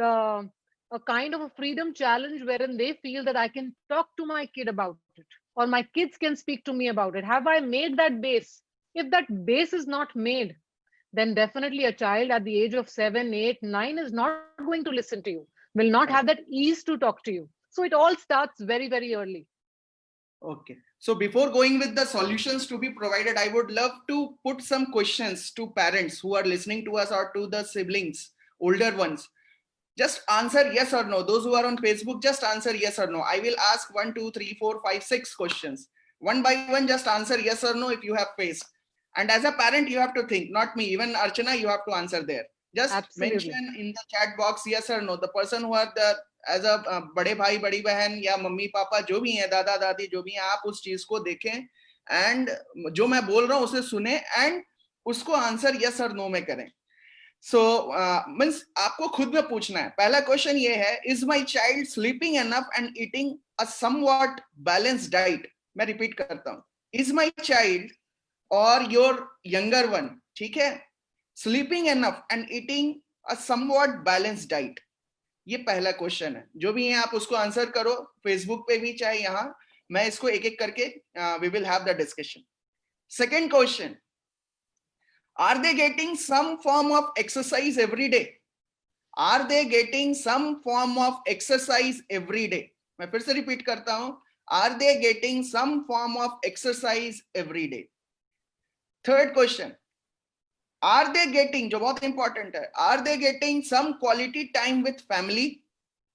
uh, a kind of a freedom challenge wherein they feel that I can talk to my kid about it, or my kids can speak to me about it. Have I made that base? If that base is not made, then definitely a child at the age of 7, 8, 9 is not going to listen to you, will not have that Correct. ease to talk to you. So it all starts very, very early. Okay. So before going with the solutions to be provided, I would love to put some questions to parents who are listening to us or to the siblings, older ones. Just answer yes or no. Those who are on Facebook, just answer yes or no. I will ask 1, 2, 3, 4, 5, 6 questions. One by one, just answer yes or no if you have faced. And as a parent, you have to think, not me, even Archana, you have to answer there. Just Absolutely. mention in the chat box yes or no. The person who are the as a बड़े भाई बड़ी बहन या mummy papa जो भी हैं, दादा दादी जो भी हैं, आप उस चीज को देखें एंड जो मैं बोल रहा हूं उसे सुने एंड उसको आंसर यस और नो में करें. सो मीन्स आपको खुद में पूछना है. पहला क्वेश्चन ये है, is my child sleeping enough and eating a somewhat balanced diet. मैं रिपीट करता हूं, इज माई चाइल्ड और योर यंगर वन, ठीक है, sleeping enough and eating a somewhat balanced diet. ये पहला क्वेश्चन है. जो भी है आप उसको आंसर करो, फेसबुक पे भी चाहे यहाँ. मैं इसको एक एक करके we will have the discussion. Second question, are they getting some form of exercise every day? Are they getting some form of exercise every day? मैं फिर से रिपीट करता हूं, are they getting some form of exercise every day? Third question, are they getting, जो बहुत important है, are they getting some quality time with family?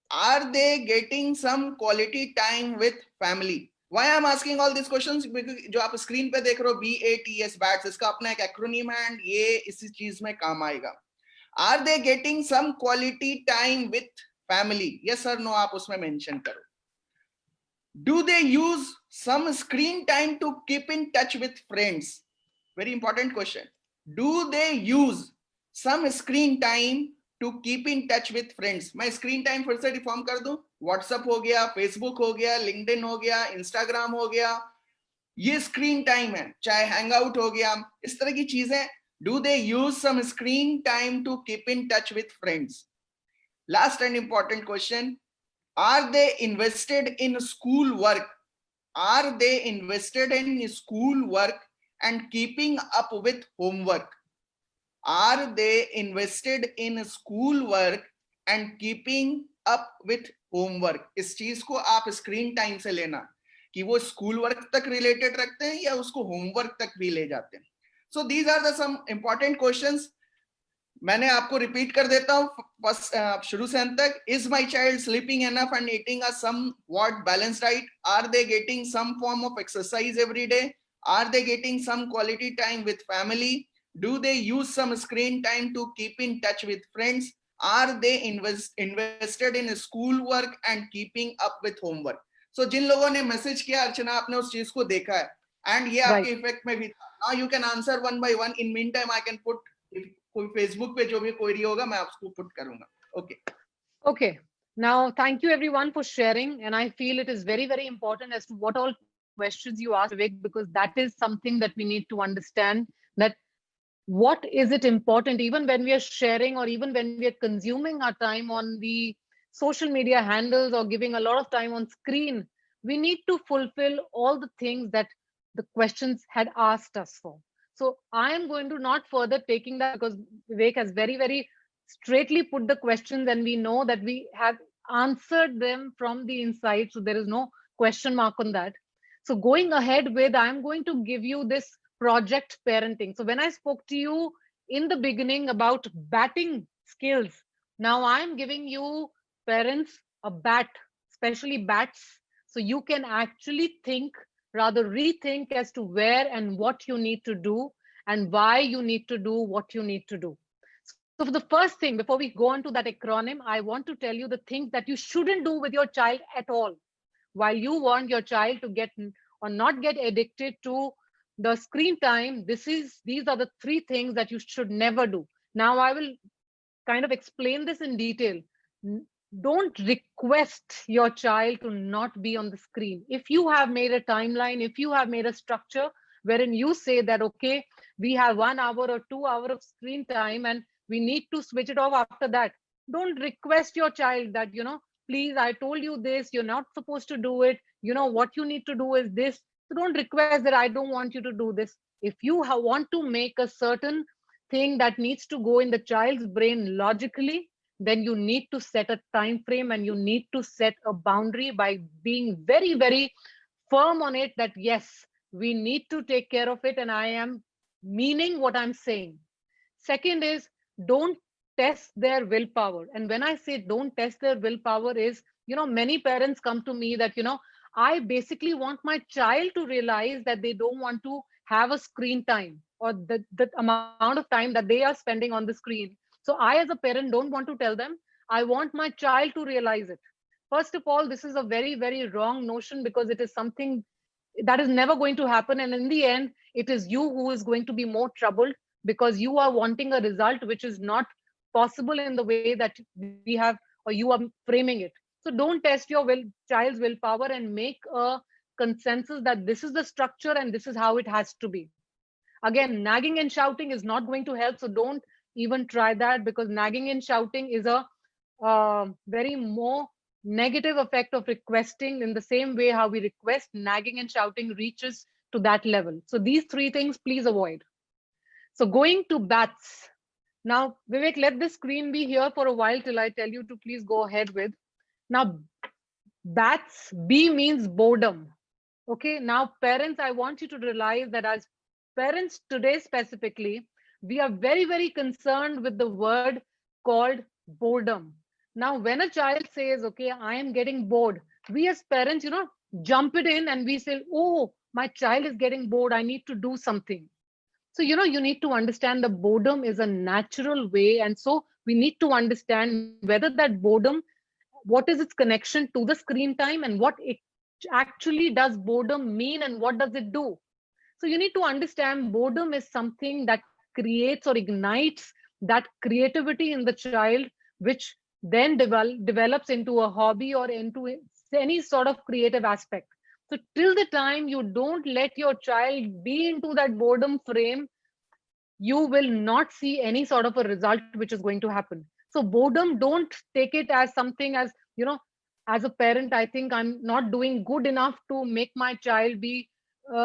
Are they getting some quality time with family? Why I'm asking all these questions? Because जो आप screen पे देख रहे हो BATS, BATS, इसका अपना एक एक्रोनीम है एंड ये इसी चीज में काम आएगा. Are they getting some quality time with family? Yes or no आप उसमें मेंशन करो. Do they use some screen time to keep in touch with friends? Very important question. Do they use some screen time to keep in touch with friends? मैं screen time फिर से deform कर दूं, WhatsApp हो गया, Facebook हो गया, LinkedIn हो गया, इंस्टाग्राम हो गया, ये स्क्रीन टाइम है. चाहे हैंग आउट हो गया, इस तरह की चीजें. Do they use some screen time to keep in touch with friends? Last and important question, are they invested in school work? Are they invested in school work and keeping up with homework? Are they invested in school work and keeping up with homework? इस चीज को आप screen time से लेना कि वो school work तक related रखते हैं या उसको होमवर्क तक भी ले जाते हैं. So these are the some important questions. मैंने आपको रिपीट कर देता हूं बस शुरू से अंत तक. Is my child sleeping enough and eating a somewhat balance diet? Are they getting some form of exercise every day? Are they getting some quality time with family? Do they use some screen time to keep in touch with friends? Are they invested in school work and keeping up with homework? So जिन लोगों ने message किया, अर्चना आपने उस चीज को देखा है and ये आपके इफेक्ट में भी था. Now you can answer one by one. In mean time I can put, कोई फेसबुक पे जो भी क्वेरी होगा मैं आपको पुट करूंगा. Okay. Now, thank you everyone for sharing, and I feel it is very, very important as to what all questions you asked, Vivek, because that is something that we need to understand, that what is it important even when we are sharing, or even when we are consuming our time on the social media handles or giving a lot of time on screen. We need to fulfill all the things that the questions had asked us for. So I am going to not further taking that, because Vivek has very, very straightly put the questions, and we know that we have answered them from the inside. So there is no question mark on that. So going ahead with, I'm going to give you this project parenting. So when I spoke to you in the beginning about batting skills, now I'm giving you parents a bat, especially bats, so you can actually think, rather rethink as to where and what you need to do and why you need to do what you need to do. So, for the first thing, before we go on to that acronym, I want to tell you the things that you shouldn't do with your child at all. While you want your child to get or not get addicted to the screen time, these are the three things that you should never do. Now, I will kind of explain this in detail. Don't request your child to not be on the screen. If you have made a timeline, if you have made a structure wherein you say that, okay, we have 1 hour or 2 hours of screen time and we need to switch it off after that, don't request your child that, please, I told you this, you're not supposed to do it. What you need to do is this. So don't request that, I don't want you to do this. If you want to make a certain thing that needs to go in the child's brain logically, then you need to set a time frame and you need to set a boundary by being very, very firm on it that yes, we need to take care of it and I am meaning what I'm saying. Second is, don't test their willpower. And when I say don't test their willpower is, many parents come to me that, I basically want my child to realize that they don't want to have a screen time or the amount of time that they are spending on the screen. So I, as a parent, don't want to tell them. I want my child to realize it. First of all, this is a very, very wrong notion because it is something that is never going to happen. And in the end, it is you who is going to be more troubled because you are wanting a result which is not possible in the way that we have or you are framing it. So don't test your child's willpower and make a consensus that this is the structure and this is how it has to be. Again, nagging and shouting is not going to help. So don't even try that because nagging and shouting is a very more negative effect of requesting. In the same way how we request, nagging and shouting reaches to that level. So these three things, please avoid. So going to bats. Now, Vivek, let the screen be here for a while till I tell you to please go ahead with. Now, bats, B means boredom. Okay, now parents, I want you to realize that as parents today specifically, we are very, very concerned with the word called boredom. Now, when a child says, okay, I am getting bored, we as parents, jump it in and we say, oh, my child is getting bored, I need to do something. So, you need to understand the boredom is a natural way. And so we need to understand whether that boredom, what is its connection to the screen time and what it actually does boredom mean and what does it do. So you need to understand boredom is something that creates or ignites that creativity in the child, which then develops into a hobby or into any sort of creative aspect. So till the time you don't let your child be into that boredom frame, you will not see any sort of a result which is going to happen. So boredom, don't take it as something as, as a parent, I think I'm not doing good enough to make my child be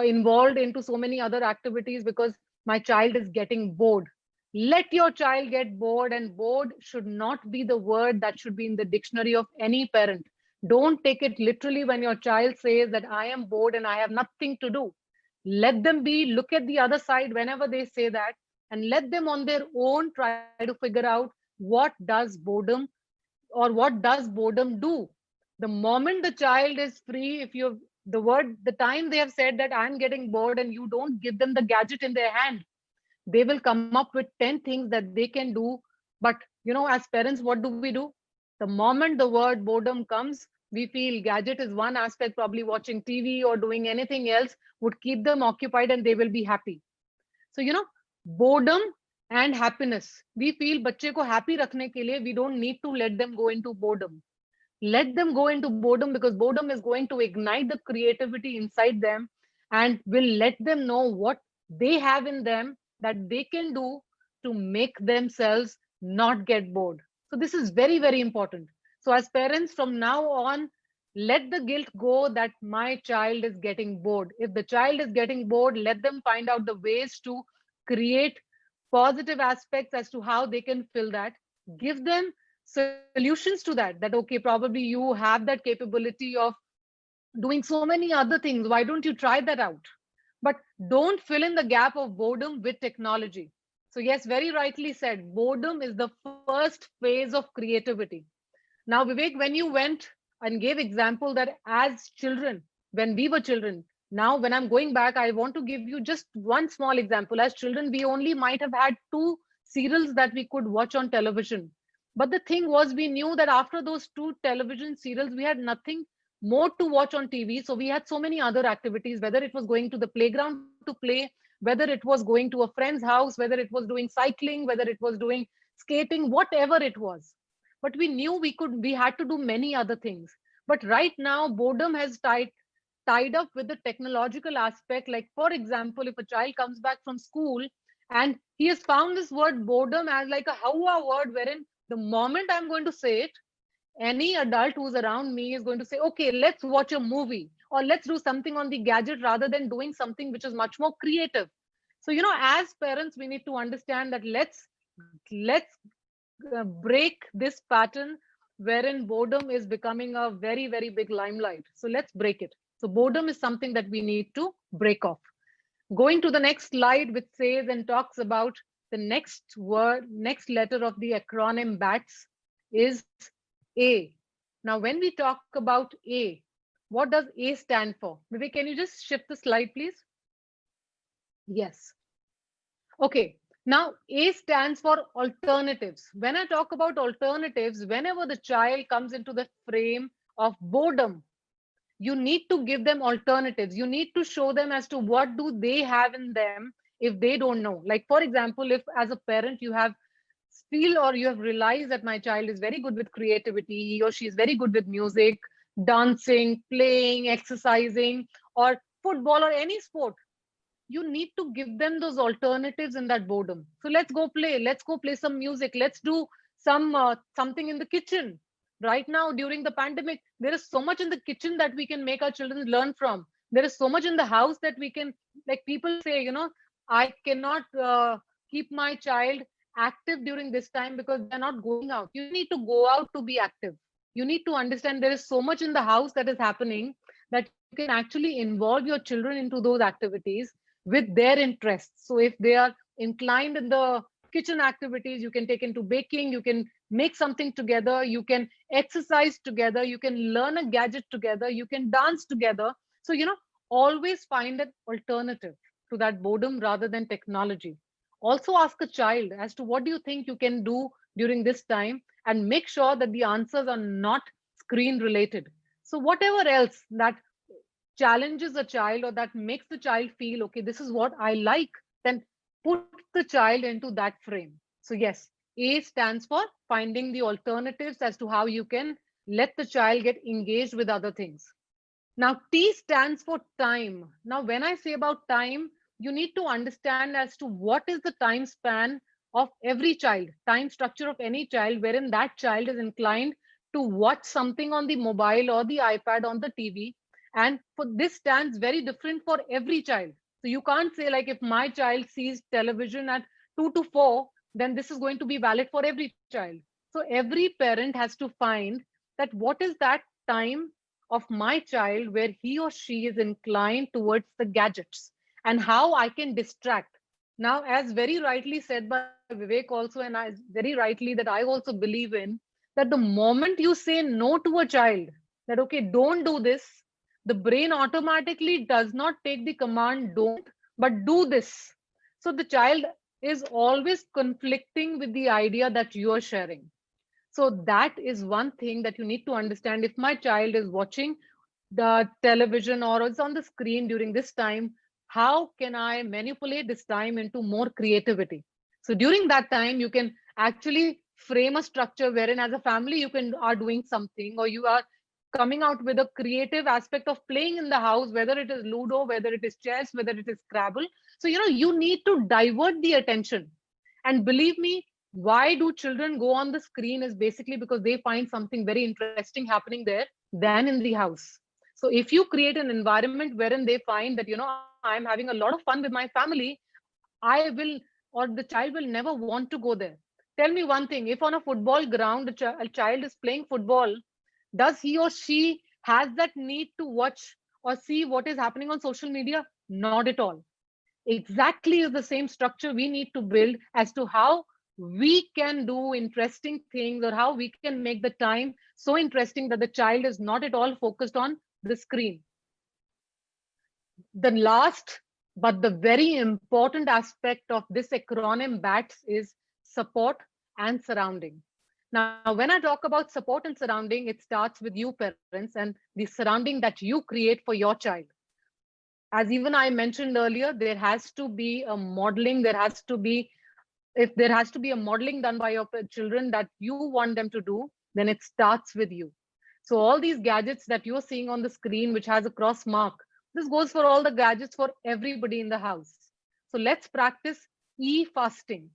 involved into so many other activities because my child is getting bored. Let your child get bored, and bored should not be the word that should be in the dictionary of any parent. Don't take it literally when your child says that I am bored and I have nothing to do. Let them be, look at the other side whenever they say that, and let them on their own try to figure out what does boredom or what does boredom do. The moment the child is free, if you the time they have said that I'm getting bored and you don't give them the gadget in their hand, they will come up with 10 things that they can do. But as parents, what do? The moment the word boredom comes, we feel gadget is one aspect, probably watching TV or doing anything else would keep them occupied and they will be happy. So boredom and happiness, we feel बच्चे को happy रखने के लिए we don't need to let them go into boredom. Let them go into boredom because boredom is going to ignite the creativity inside them and will let them know what they have in them that they can do to make themselves not get bored. So this is very, very important. So as parents, from now on, let the guilt go that my child is getting bored. If the child is getting bored, let them find out the ways to create positive aspects as to how they can fill that. Give them solutions to that okay, probably you have that capability of doing so many other things. Why don't you try that out? But don't fill in the gap of boredom with technology. So yes, very rightly said, boredom is the first phase of creativity. Now, Vivek, when you went and gave example that as children, when we were children, now when I'm going back, I want to give you just one small example. As children, we only might have had two serials that we could watch on television. But the thing was, we knew that after those two television serials, we had nothing more to watch on TV. So we had so many other activities, whether it was going to the playground to play, whether it was going to a friend's house, whether it was doing cycling, whether it was doing skating, whatever it was. But we knew we had to do many other things. But right now boredom has tied up with the technological aspect. Like for example, if a child comes back from school and he has found this word boredom as like a hawa word, wherein the moment I'm going to say it, any adult who's around me is going to say, okay, let's watch a movie or let's do something on the gadget rather than doing something which is much more creative. So as parents, we need to understand that let's break this pattern wherein boredom is becoming a very, very big limelight. So let's break it. So boredom is something that we need to break off. Going to the next slide, which says and talks about the next word, next letter of the acronym BATS is A. Now, when we talk about A, what does A stand for? Vivek, can you just shift the slide, please? Yes. Okay. Now, A stands for alternatives. When I talk about alternatives, whenever the child comes into the frame of boredom, you need to give them alternatives. You need to show them as to what do they have in them if they don't know. Like, for example, if as a parent you have feel or you have realized that my child is very good with creativity, he or she is very good with music, dancing, playing, exercising, or football or any sport, you need to give them those alternatives in that boredom. So let's go play some music, let's do something in the kitchen. Right now during the pandemic, there is so much in the kitchen that we can make our children learn from. There is so much in the house that we can, like people say, I cannot keep my child active during this time because they're not going out. You need to go out to be active. You need to understand there is so much in the house that is happening that you can actually involve your children into those activities with their interests. So if they are inclined in the kitchen activities, you can take into baking, you can make something together, you can exercise together, you can learn a gadget together, you can dance together. So, always find an alternative to that boredom rather than technology. Also ask a child as to what do you think you can do during this time, and make sure that the answers are not screen related. So whatever else that challenges a child or that makes the child feel, okay, this is what I like, then put the child into that frame. So yes, A stands for finding the alternatives as to how you can let the child get engaged with other things. Now T stands for time. Now when I say about time, you need to understand as to what is the time span of every child, time structure of any child, wherein that child is inclined to watch something on the mobile or the iPad on the TV. And for this stands very different for every child. So you can't say like if my child sees television at 2 to 4, then this is going to be valid for every child. So every parent has to find that what is that time of my child where he or she is inclined towards the gadgets and how I can distract. Now, as very rightly said by Vivek also, and as very rightly that I also believe in, that the moment you say no to a child, that okay, don't do this, the brain automatically does not take the command don't, but do this. So the child is always conflicting with the idea that you are sharing. So that is one thing that you need to understand. If my child is watching the television or is on the screen during this time, how can I manipulate this time into more creativity? So during that time, you can actually frame a structure wherein as a family you can are doing something, or you are coming out with a creative aspect of playing in the house, whether it is Ludo, whether it is chess, whether it is Scrabble. So you need to divert the attention. And believe me, why do children go on the screen is basically because they find something very interesting happening there than in the house. So if you create an environment wherein they find that I'm having a lot of fun with my family, I will, or the child will never want to go there. Tell me one thing, if on a football ground a child is playing football, does he or she has that need to watch or see what is happening on social media? Not at all. Exactly is the same structure we need to build as to how we can do interesting things, or how we can make the time so interesting that the child is not at all focused on the screen. The last but the very important aspect of this acronym BATS is support and surrounding. Now, when I talk about support and surrounding, it starts with you, parents, and the surrounding that you create for your child. As even I mentioned earlier, there has to be a modeling, there has to be, if there has to be a modeling done by your children that you want them to do, then it starts with you. So all these gadgets that you're seeing on the screen, which has a cross mark, this goes for all the gadgets for everybody in the house. So let's practice e-fasting.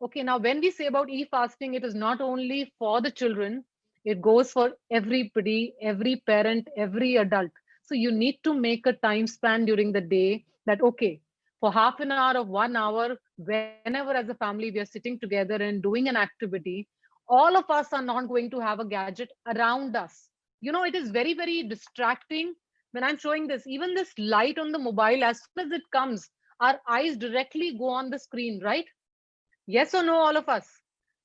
Okay, now when we say about e-fasting, it is not only for the children, it goes for everybody, every parent, every adult. So you need to make a time span during the day that, okay, for half an hour or 1 hour, whenever as a family we are sitting together and doing an activity, all of us are not going to have a gadget around us. You know, it is very, very distracting when I'm showing this. Even this light on the mobile, as soon as it comes, our eyes directly go on the screen, right? Yes or no, all of us?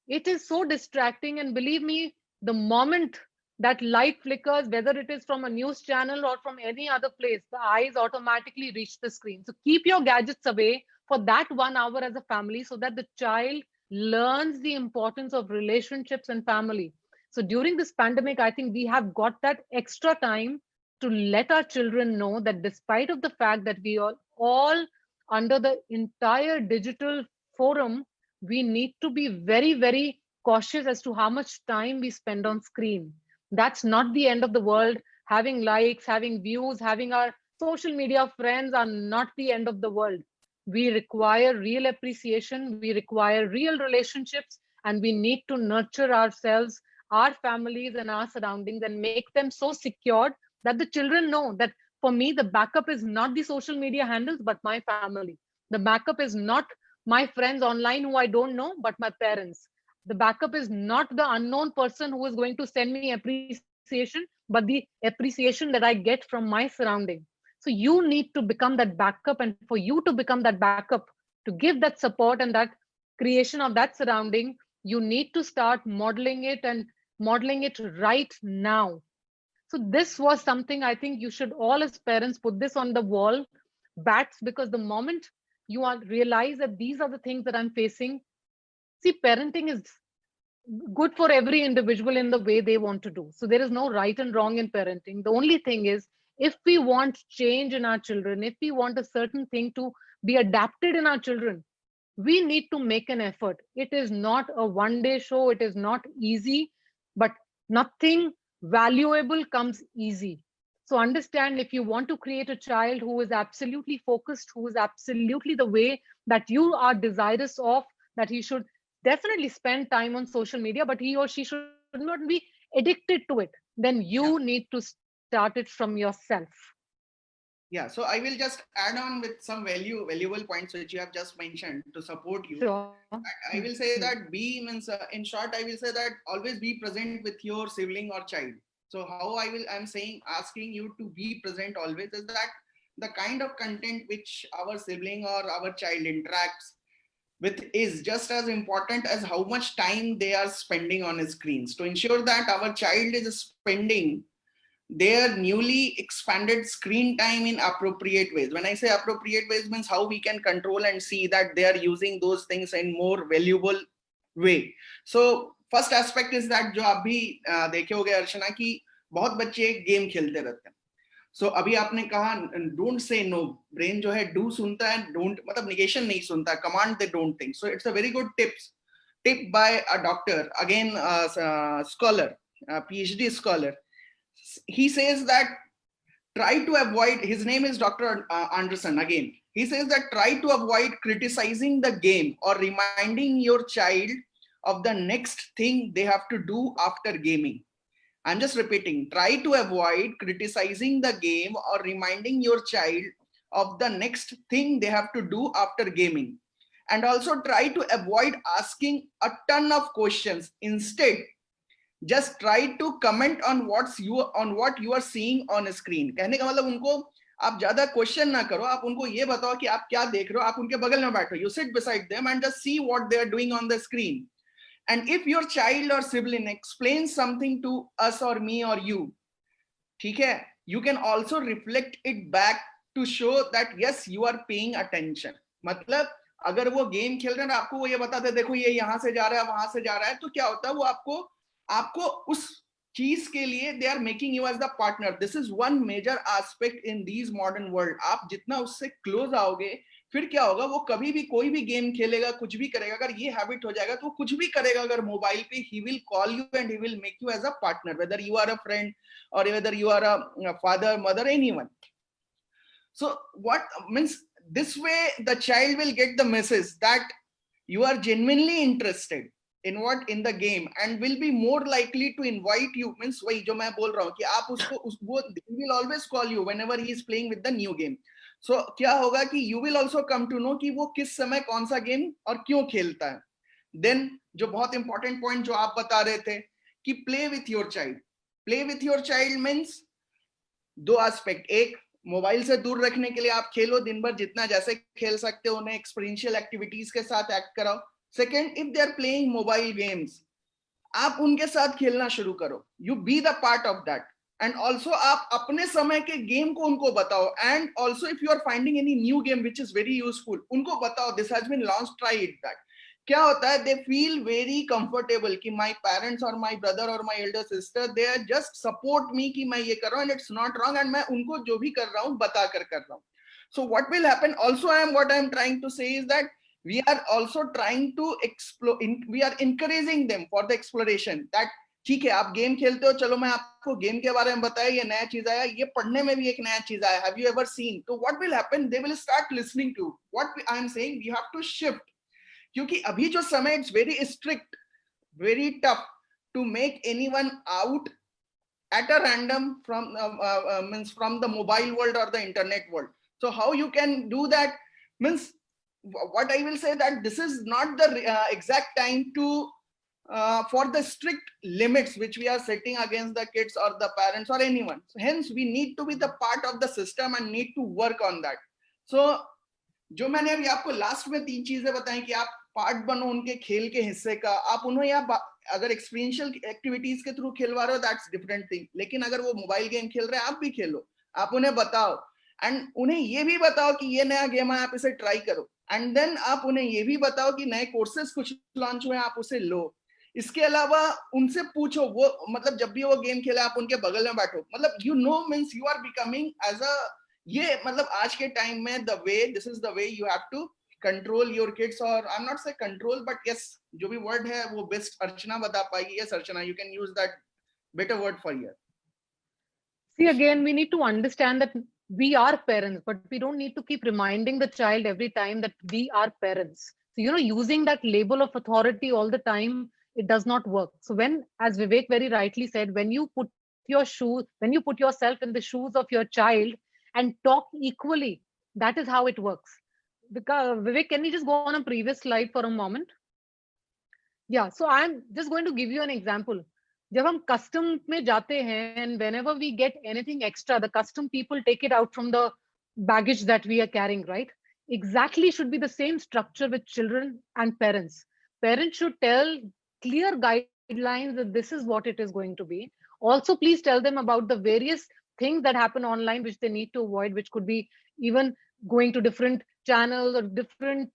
It is so distracting. And believe me, the moment that light flickers, whether it is from a news channel or from any other place, the eyes automatically reach the screen. So keep your gadgets away for that 1 hour as a family so that the child learns the importance of relationships and family. So during this pandemic, I think we have got that extra time to let our children know that despite of the fact that we are all under the entire digital forum, we need to be very, very cautious as to how much time we spend on screen. That's not the end of the world. Having likes, having views, having our social media friends are not the end of the world. We require real appreciation, we require real relationships, and we need to nurture ourselves, our families, and our surroundings and make them so secured that the children know that for me, the backup is not the social media handles, but my family. The backup is not my friends online who I don't know, but my parents. The backup is not the unknown person who is going to send me appreciation, but the appreciation that I get from my surrounding. So you need to become that backup. And for you to become that backup, to give that support and that creation of that surrounding, you need to start modeling it and modeling it right now. So this was something I think you should all as parents put this on the wall, bats, because the moment you are realize that these are the things that I'm facing. See, parenting is good for every individual in the way they want to do. So there is no right and wrong in parenting. The only thing is, if we want change in our children, if we want a certain thing to be adapted in our children, we need to make an effort. It is not a one-day show. It is not easy, but nothing valuable comes easy. So understand, if you want to create a child who is absolutely focused, who is absolutely the way that you are desirous of, that he should definitely spend time on social media, but he or she should not be addicted to it, then you Yeah. need to start it from yourself. Yeah, so I will just add on with some valuable points which you have just mentioned to support you. Sure. I will say that be means in short, I will say that always be present with your sibling or child. So how I'm saying, asking you to be present always is that the kind of content which our sibling or our child interacts with is just as important as how much time they are spending on screens, to ensure that our child is spending their newly expanded screen time in appropriate ways. When I say appropriate ways, means how we can control and see that they are using those things in more valuable way. So first aspect is that जो आप भी देखे होगे अर्चना कि बहुत बच्चे game खेलते रहते हैं. सो अभी आपने कहा डोंट से नो, ब्रेन जो है डू सुनता है, डोंट मतलब निगेशन नहीं सुनता, command they don't think. So it's a very good tip by a doctor, again scholar, PhD scholar. He says that try to avoid, his name is Dr. Anderson again. He says that try to avoid criticizing the game or reminding your child of the next thing they have to do after gaming. I'm just repeating, try to avoid criticizing the game or reminding your child of the next thing they have to do after gaming. and also try to avoid asking a ton of questions. Instead, just try to comment on what you are seeing on screen. कहने का मतलब उनको आप ज्यादा question ना करो, आप उनको ये बताओ कि आप क्या देख रहे हो, आप उनके बगल में बैठो, you sit beside them and just see what they are doing on the screen. And if your child or sibling explains something to us or me or you, ठीक है, you can also reflect it back to show that yes, you are paying attention. मतलब अगर वो game खेल रहे हैं आपको वो ये बताते देखो ये यहाँ से जा रहा है वहां से जा रहा है, तो क्या होता है वो आपको उस चीज के लिए they are making you as the partner. This is one major aspect in these modern world. आप जितना उससे क्लोज आओगे, फिर क्या होगा, वो कभी भी कोई भी गेम खेलेगा, कुछ भी करेगा, अगर ये हैबिट हो जाएगा तो वो कुछ भी करेगा अगर मोबाइल पे, he will call you and he will make you as a partner, whether you are a friend और whether you are a father, mother, anyone. So what means, this way the child will get the message that you are genuinely interested in the game and will be more likely to invite you. Means वही जो मैं बोल रहा हूँ कि आप वो he will always call you whenever he is playing with the new game. So क्या होगा कि you will also come to know कि वो किस समय कौन सा गेम और क्यों खेलता है. Then जो बहुत important point जो आप बता रहे थे कि play with your child. Play with your child means दो एस्पेक्ट. एक, मोबाइल से दूर रखने के लिए आप खेलो दिन भर, जितना जैसे खेल सकते हो, उन्हें एक्सपीरियंशियल एक्टिविटीज के साथ एक्ट कराओ. Second, if they are playing mobile games, आप उनके साथ खेलना शुरू करो. You be the part of that. And also आप अपने समय के गेम को उनको बताओ. And also if you are finding any new game which is very useful, उनको बताओ this has been launched, try it. That क्या होता है, दे फील वेरी कंफर्टेबल कि माई पेरेंट्स और माई ब्रदर और my elder sister they are just support me कि मैं ये कर रहा हूँ and it's not wrong, and मैं उनको जो भी कर रहा हूँ बता कर रहा हूँ. So what will happen also, what I am trying to say is that we are also trying to explore, we are encouraging them for the exploration. that ठीक है, आप गेम खेलते हो, चलो मैं आपको गेम के बारे में बताया, ये नया चीज आया, ये पढ़ने में भी एक नया चीज आया, हैव यू एवर सीन. तो what will happen, they will start listening to what I am saying. We have to shift, क्योंकि अभी जो समय, it's very strict, very tough to make anyone out at a random means from the mobile world or the internet world. So how you can do that means, what I will say that this is not the exact time to for the strict limits which we are setting against the kids or the parents or anyone. So hence we need to be the part of the system and need to work on that. So जो मैंने अभी आपको last में 3 चीजें बताई कि आप part बनो उनके खेल के हिस्से का, आप उन्हें या अगर एक्सपीरियंशियल एक्टिविटीज के थ्रू खिलवा रहे हो दैट्स डिफरेंट थिंग, लेकिन अगर वो मोबाइल गेम खेल रहे हैं आप भी खेलो, आप उन्हें बताओ एंड उन्हें ये भी बताओ कि ये नया गेम है, आप इसे ट्राई करो. एंड देन आप उन्हें ये भी बताओ कि नए कोर्सेज कुछ लॉन्च हुए, आप उसे लो. इसके अलावा उनसे पूछो, वो मतलब जब भी वो गेम खेले आप उनके बगल में बैठो, मतलब you know means you are becoming as a, ये मतलब आज के टाइम में the way, this is the way you have to control your kids. और I am not say control, but yes, जो भी वर्ड है वो बेस्ट अर्चना बता पाएगी. Yes Archana, you can use that better word for you. See, again, we need to understand that we are parents, but we don't need to keep reminding the child every time that we are parents. So, using that label of authority all the time, it does not work. So when, as Vivek very rightly said, when you put yourself in the shoes of your child and talk equally, that is how it works. Because Vivek, can we just go on a previous slide for a moment? Yeah, so I'm just going to give you an example. जब हम custom में जाते हैं, and whenever we get anything extra, the custom people take it out from the baggage that we are carrying, right? Exactly should be the same structure with children and parents. Parents should tell clear guidelines that this is what it is going to be. Also, please tell them about the various things that happen online which they need to avoid, which could be even going to different channels or different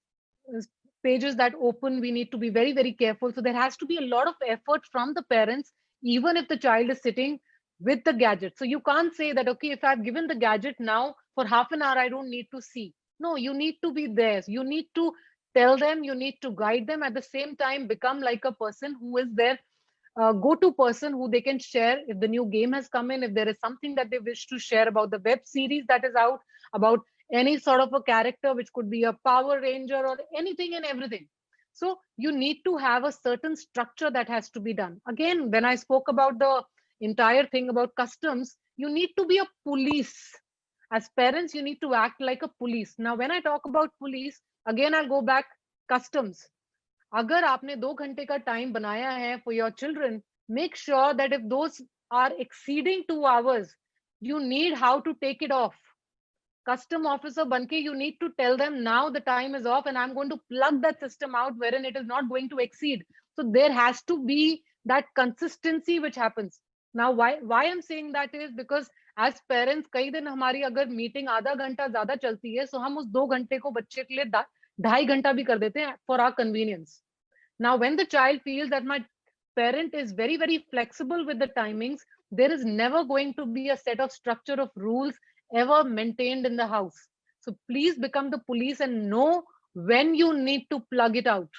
pages that open. We need to be very, very careful. So there has to be a lot of effort from the parents, even if the child is sitting with the gadget. So you can't say that, okay, if I've given the gadget now for half an hour, I don't need to see. No, you need to be there. You need to tell them, you need to guide them. At the same time, become like a person who is their go-to person who they can share if the new game has come in, if there is something that they wish to share about the web series that is out, about any sort of a character, which could be a Power Ranger or anything and everything. So you need to have a certain structure that has to be done. Again, when I spoke about the entire thing about customs, you need to be a police. As parents, you need to act like a police. Now, when I talk about police, again, I'll go back customs. अगर आपने 2 घंटे का time बनाया है for your children, make sure that if those are exceeding 2 hours, you need how to take it off. Custom officer banke, you need to tell them now the time is off and I'm going to plug that system out wherein it is not going to exceed. So there has to be that consistency which happens. Now why I'm saying that is because as parents कई दिन हमारी अगर meeting आधा घंटा ज्यादा चलती है, so हम उस 2 घंटे को बच्चे के लिए 2.5 घंटा भी कर देते हैं for our convenience. Now when the child feels that my parent is very, very flexible with the timings, there is never going to be a set of structure of rules ever maintained in the house. So please become the police and know when you need to plug it out.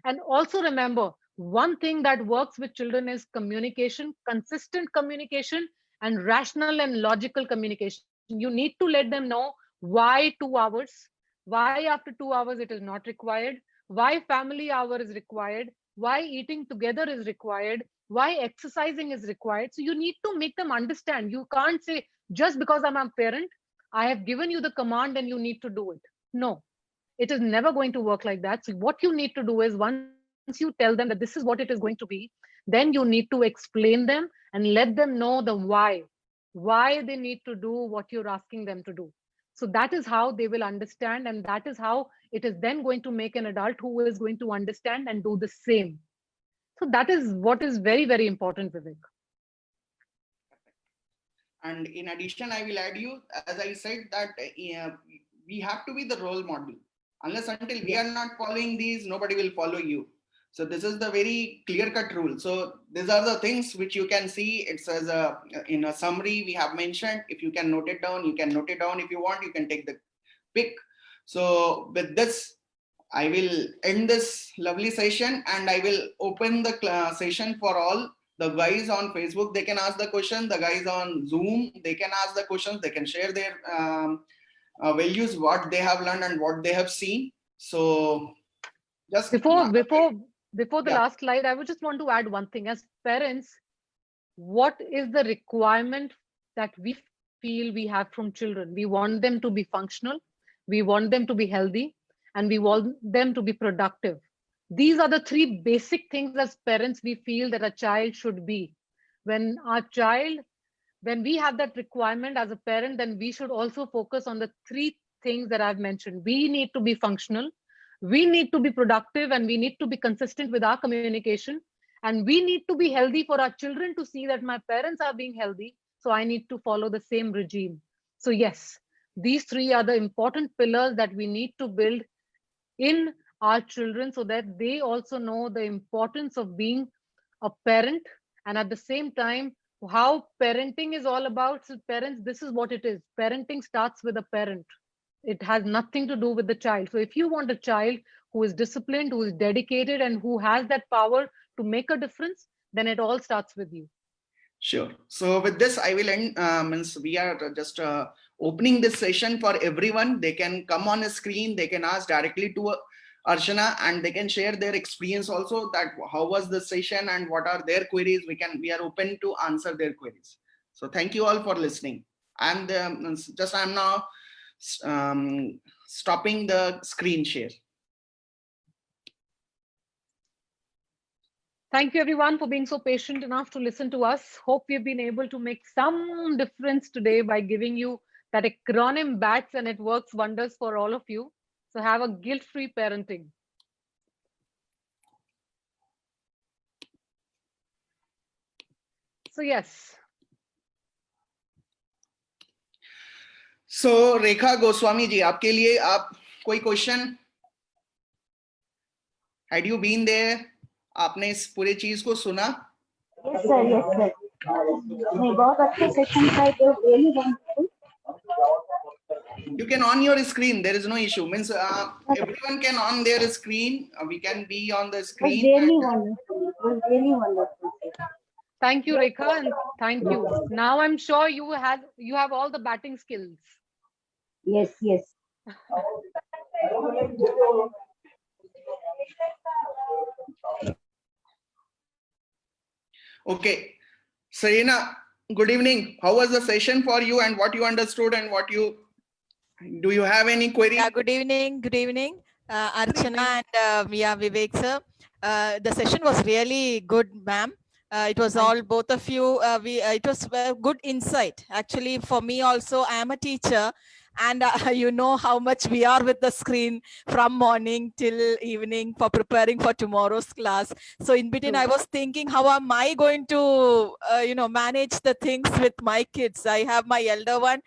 And also remember, one thing that works with children is communication, consistent communication, and rational and logical communication. You need to let them know why 2 hours, why after 2 hours it is not required, why family hour is required, why eating together is required, why exercising is required. So you need to make them understand. You can't say, just because I'm a parent, I have given you the command and you need to do it. No, it is never going to work like that. So what you need to do is once you tell them that this is what it is going to be, then you need to explain them and let them know the why they need to do what you're asking them to do. So that is how they will understand, and that is how it is then going to make an adult who is going to understand and do the same. So that is what is very, very important, Vivek. And in addition, I will add you, as I said, that we have to be the role model. Unless until we are not following these, nobody will follow you. So this is the very clear-cut rule. So these are the things which you can see. It says in a summary we have mentioned. If you can note it down, you can note it down. If you want, you can take the pic. So with this, I will end this lovely session and I will open the session for all. The guys on Facebook, they can ask the question. The guys on Zoom, they can ask the questions. They can share their values, what they have learned and what they have seen. So just before the last slide, I would just want to add one thing. As parents, what is the requirement that we feel we have from children? We want them to be functional, we want them to be healthy, and we want them to be productive. These are the 3 basic things as parents we feel that a child should be. When we have that requirement as a parent, then we should also focus on the 3 things that I've mentioned. We need to be functional, we need to be productive, and we need to be consistent with our communication. And we need to be healthy for our children to see that my parents are being healthy. So I need to follow the same regime. So yes, these 3 are the important pillars that we need to build in our children so that they also know the importance of being a parent, and at the same time how parenting is all about. So parents, this is what it is. Parenting starts with a parent. It has nothing to do with the child. So if you want a child who is disciplined, who is dedicated, and who has that power to make a difference, then it all starts with you. Sure. So with this, I will end. We are just opening this session for everyone. They can come on a screen. They can ask directly to Archana, and they can share their experience also, that how was the session and what are their queries. We are open to answer their queries. So thank you all for listening. And I'm now stopping the screen share. Thank you everyone for being so patient enough to listen to us. Hope we've been able to make some difference today by giving you that acronym BATS, and it works wonders for all of you. So have a guilt-free parenting. So yes. So Rekha Goswami ji, आपके लिए कोई question? Had you been there? आपने इस पूरे चीज को सुना? Yes sir, yes sir. नहीं, बहुत अच्छा सेशन था. It was really wonderful. You can on your screen. There is no issue. Means everyone can on their screen. We can be on the screen. It was really wonderful. It was really wonderful. Thank you, Rekha, and thank you. Now I'm sure you have all the batting skills. Yes, yes. Okay, Serena, good evening. How was the session for you, and what you understood, and what you do? You have any query? Yeah, good evening. Good evening. Archana and Vivek sir. The session was really good, ma'am. It was all both of you. It was good insight. Actually, for me also, I am a teacher, and you know how much we are with the screen from morning till evening for preparing for tomorrow's class. So in between, I was thinking, how am I going to, manage the things with my kids? I have my elder one.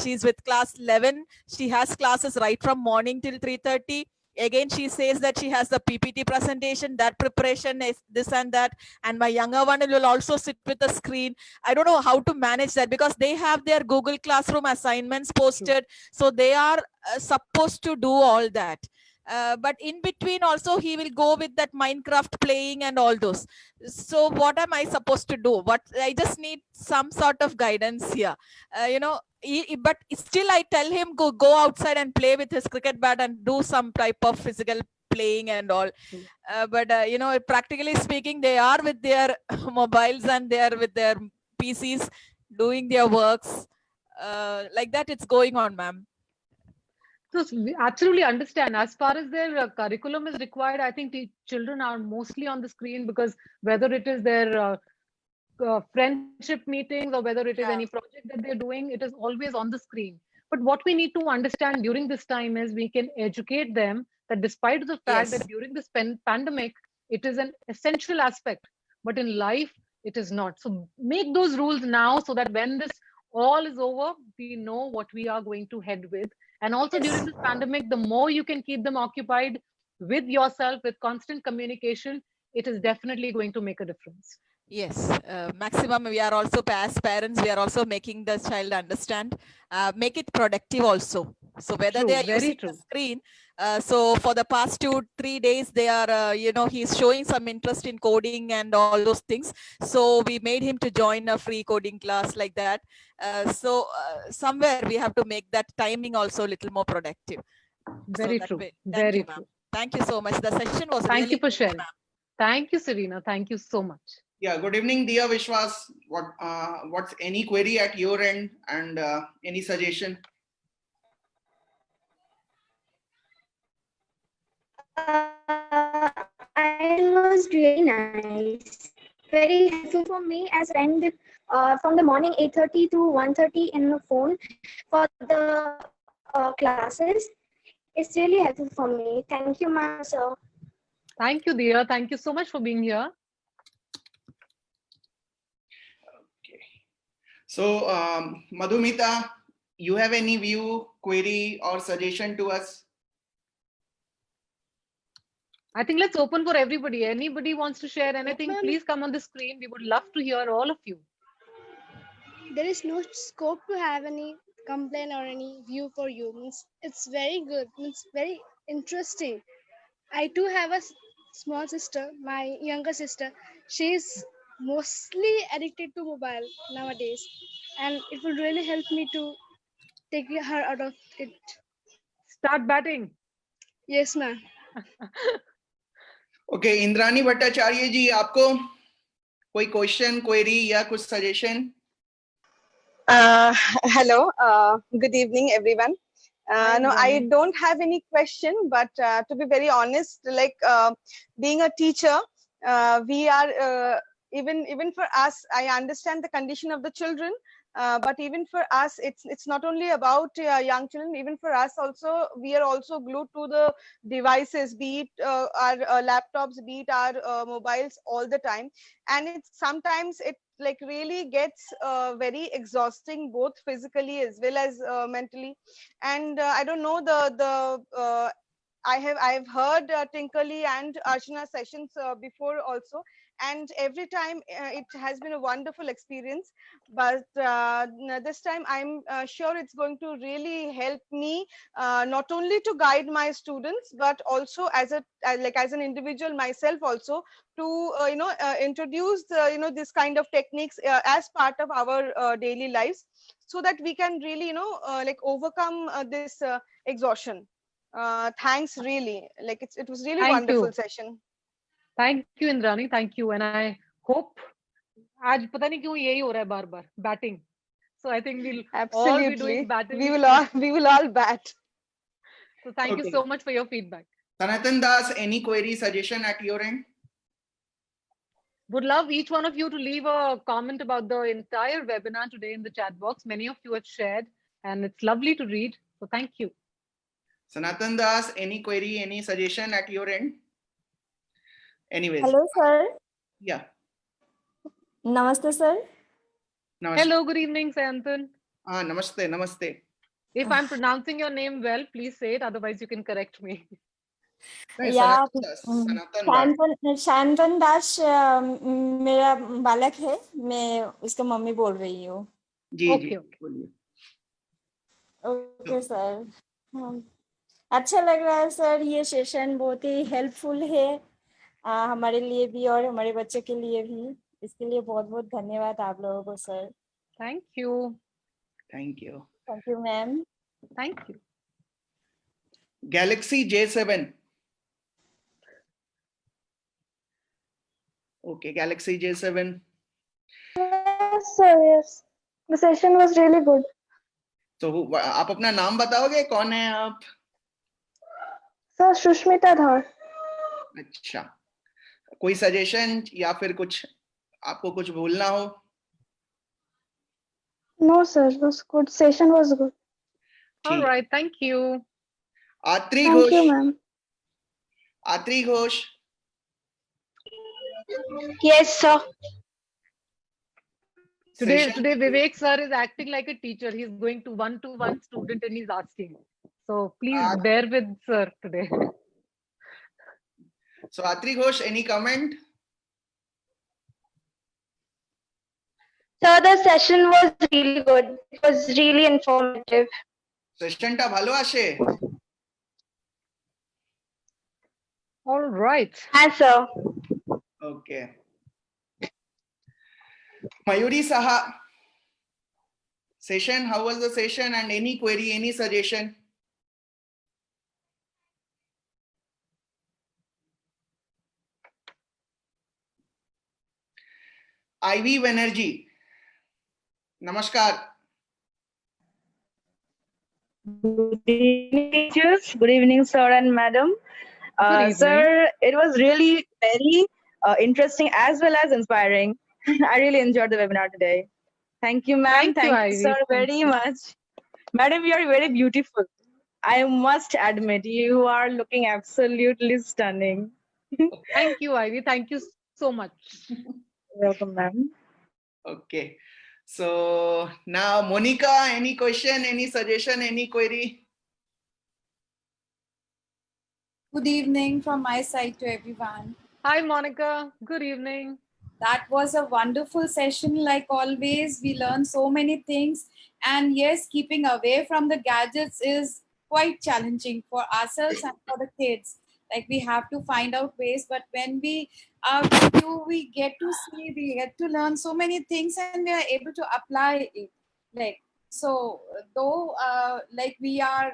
She's with class 11. She has classes right from morning till 3:30. Again, she says that she has the PPT presentation, that preparation is this and that. And my younger one will also sit with the screen. I don't know how to manage that because they have their Google Classroom assignments posted. So they are supposed to do all that. But in between also he will go with that Minecraft playing and all those. So what am I supposed to do? What I just need some sort of guidance here. But still I tell him go outside and play with his cricket bat and do some type of physical playing and all. But practically speaking, they are with their mobiles and they are with their PCs doing their works. Like that it's going on, ma'am. So we absolutely understand. As far as their curriculum is required, I think children are mostly on the screen because whether it is their friendship meetings or whether it is any project that they're doing, it is always on the screen. But what we need to understand during this time is we can educate them that despite the fact that during this pandemic, it is an essential aspect, but in life, it is not. So make those rules now so that when this all is over, we know what we are going to head with. And also during this pandemic, the more you can keep them occupied with yourself, with constant communication, it is definitely going to make a difference. Yes, maximum we are also, as parents, we are also making the child understand, make it productive also. So whether they are using the screen, so for the past 2-3 days, they are, he's showing some interest in coding and all those things. So we made him to join a free coding class like that. Somewhere we have to make that timing also a little more productive. Very true. Thank you, ma'am. Thank you so much. The session was Thank really you for sharing. Thank you, Serena. Thank you so much. Yeah, good evening, Diya Vishwas. What's any query at your end and any suggestion? It was really nice, very helpful for me as friend from the morning 8:30 to 1:30 in the phone for the classes. It's really helpful for me. Thank you, ma'am, sir. Thank you, Diya. Thank you so much for being here. Okay. So, Madhumita, you have any view, query, or suggestion to us? I think let's open for everybody. Anybody wants to share anything, please come on the screen. We would love to hear all of you. There is no scope to have any complaint or any view for you. It's very good. It's very interesting. I too have a small sister, my younger sister. She's mostly addicted to mobile nowadays, and it will really help me to take her out of it. Start batting. Yes, ma'am. Okay, Indrani Bhattacharya जी, आपको कोई question, query या कुछ suggestion? Hello, good evening, everyone. No, I don't have any question, but to be very honest, like being a teacher, we are even for us, I understand the condition of the children. But even for us, it's not only about young children. Even for us also, we are also glued to the devices, be it our laptops, be it our mobiles, all the time. And it's sometimes it like really gets very exhausting, both physically as well as mentally. And I don't know I have heard Tinkerly and Archana sessions before also, and every time it has been a wonderful experience. But this time I'm sure it's going to really help me not only to guide my students, but also as an individual myself also to introduce this kind of techniques as part of our daily lives, so that we can really overcome this exhaustion. Thanks, really. Like it was really wonderful session. Thank you, Indrani. Thank you. And I hope आज पता नहीं क्यों यही हो रहा है बार-बार batting. So I think we'll all be doing batting. We will all bat. So thank you so much for your feedback. Sanatan Das, any query, suggestion at your end? Would love each one of you to leave a comment about the entire webinar today in the chat box. Many of you have shared, and it's lovely to read. So thank you. Sanatan Das, any query, any suggestion at your end? Anyways. Hello, sir. Yeah. Namaste, sir. Namaste. Hello, good evening, Sayantan. Namaste, namaste. If I'm pronouncing your name well, please say it. Otherwise, you can correct me. या Sanatan Das. Shantanu दास मेरा बालक है, मैं उसका mummy बोल रही हूँ. जी Okay, जी okay. बोलिए. Okay sir. अच्छा लग रहा है सर, ये सेशन बहुत ही हेल्पफुल है हमारे लिए भी और हमारे बच्चे के लिए भी. इसके लिए बहुत बहुत धन्यवाद आप लोगों को sir. Thank you. Thank you. Thank you ma'am. Thank you. Galaxy J7. Okay, Galaxy J7. Yes, sir. Yes. The session was really good. तो आप अपना नाम बताओगे, कौन है आप? Sir, Shushmita Dhar. अच्छा, कोई सजेशन या फिर कुछ आपको कुछ बोलना हो? No, sir. It was good. Session was good. All right. Thank you. आत्री Thank you, Ghosh. ma'am. आत्री Ghosh. Yes, sir. Today, Session. Vivek sir is acting like a teacher. He's going to one student and he's asking. So please bear with sir today. So Atri Ghosh, any comment? Sir, the session was really good. It was really informative. Session ta bhalo ashe. All right. Yes, sir. Okay. Mayuri Saha. Session, how was the session and any query, any suggestion? Ivy Banerjee. Namaskar. Good evening, teachers. Good evening, sir and madam. Good evening. Sir, it was really very interesting as well as inspiring. I really enjoyed the webinar today. Thank you, ma'am. Thank you, Ivy. sir, Thank very much. Madam, you are very beautiful. I must admit, you are looking absolutely stunning. Thank you, Ivy. Thank you so much. Welcome, ma'am. Okay. So now Monica, any question, any suggestion, any query? Good evening from my side to everyone. Hi, Monica. Good evening. That was a wonderful session. Like always, we learned so many things. And yes, keeping away from the gadgets is quite challenging for ourselves and for the kids. Like we have to find out ways, but when we we get to see, we get to learn so many things and we are able to apply it. Like, so though like we are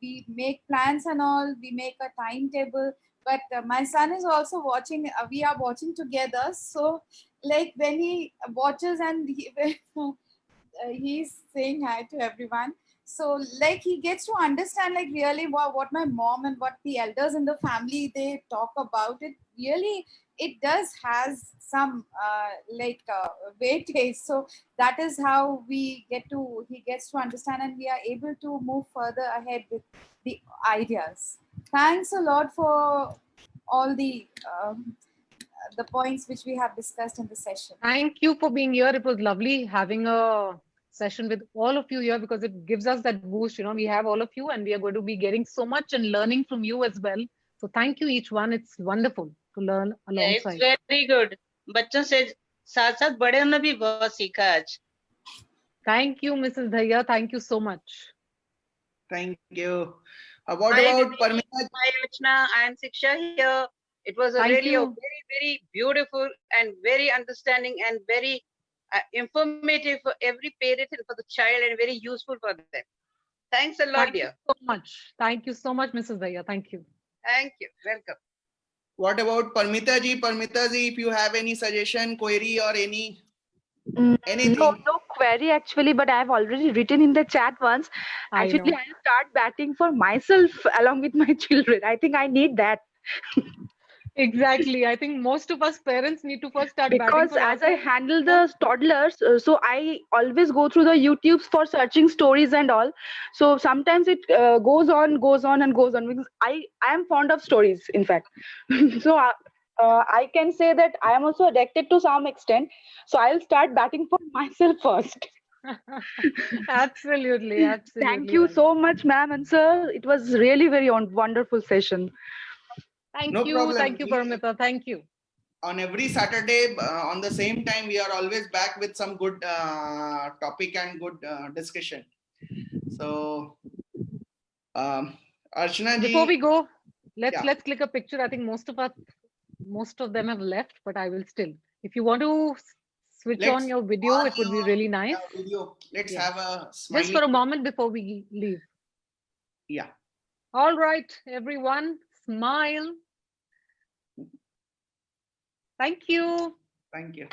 we make plans and all, we make a timetable, but my son is also watching, we are watching together. So like when he watches and he's saying hi to everyone. So like he gets to understand like really what my mom and what the elders in the family, they talk about it. Really, it does has some weightage. So that is how he gets to understand and we are able to move further ahead with the ideas. Thanks a lot for all the points which we have discussed in the session. Thank you for being here. It was lovely having a session with all of you here because it gives us that boost. You know, we have all of you and we are going to be getting so much and learning from you as well. So thank you each one. It's wonderful to learn alongside. It's very good. बच्चों से साथ साथ बड़े ने भी बहुत सीखा आज. Thank you, Mrs. Dhaya. Thank you so much. Thank you. What about Parmita? Hi, Archana. I am Siksha here. It was a very beautiful and very understanding and very informative for every parent and for the child and very useful for them. Thanks a lot, dear. Thank you so much. Thank you so much, Mrs. Dhaya. Thank you. Thank you. Welcome. What about Parmita ji? Parmita ji, if you have any suggestion, query or anything? No query actually, but I've already written in the chat once. Actually, know. I'll start batting for myself along with my children. I think I need that. Exactly. I think most of us parents need to first start batting Because for as I ourselves. handle the toddlers, so I always go through the YouTubes for searching stories and all. So sometimes it goes on because I am fond of stories, in fact. So I can say that I am also addicted to some extent. So I'll start batting for myself first. Absolutely, absolutely. Thank you right. so much, ma'am and sir. It was really very wonderful session. Thank No you, problem. thank you, Paramita. Thank you. On every Saturday on the same time, we are always back with some good topic and good discussion. So, Archana ji, Before we go, yeah. let's click a picture. I think most of them have left, but I will still. If you want to switch Let's on your video, it would be really nice. Video. Let's Yeah. have a smiley. Just for a moment before we leave. Yeah. All right, everyone, smile. Thank you. Thank you.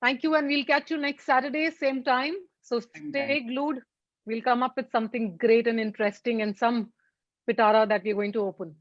Thank you, and we'll catch you next Saturday, same time. So Same stay time. glued. We'll come up with something great and interesting and some pitara that we're going to open.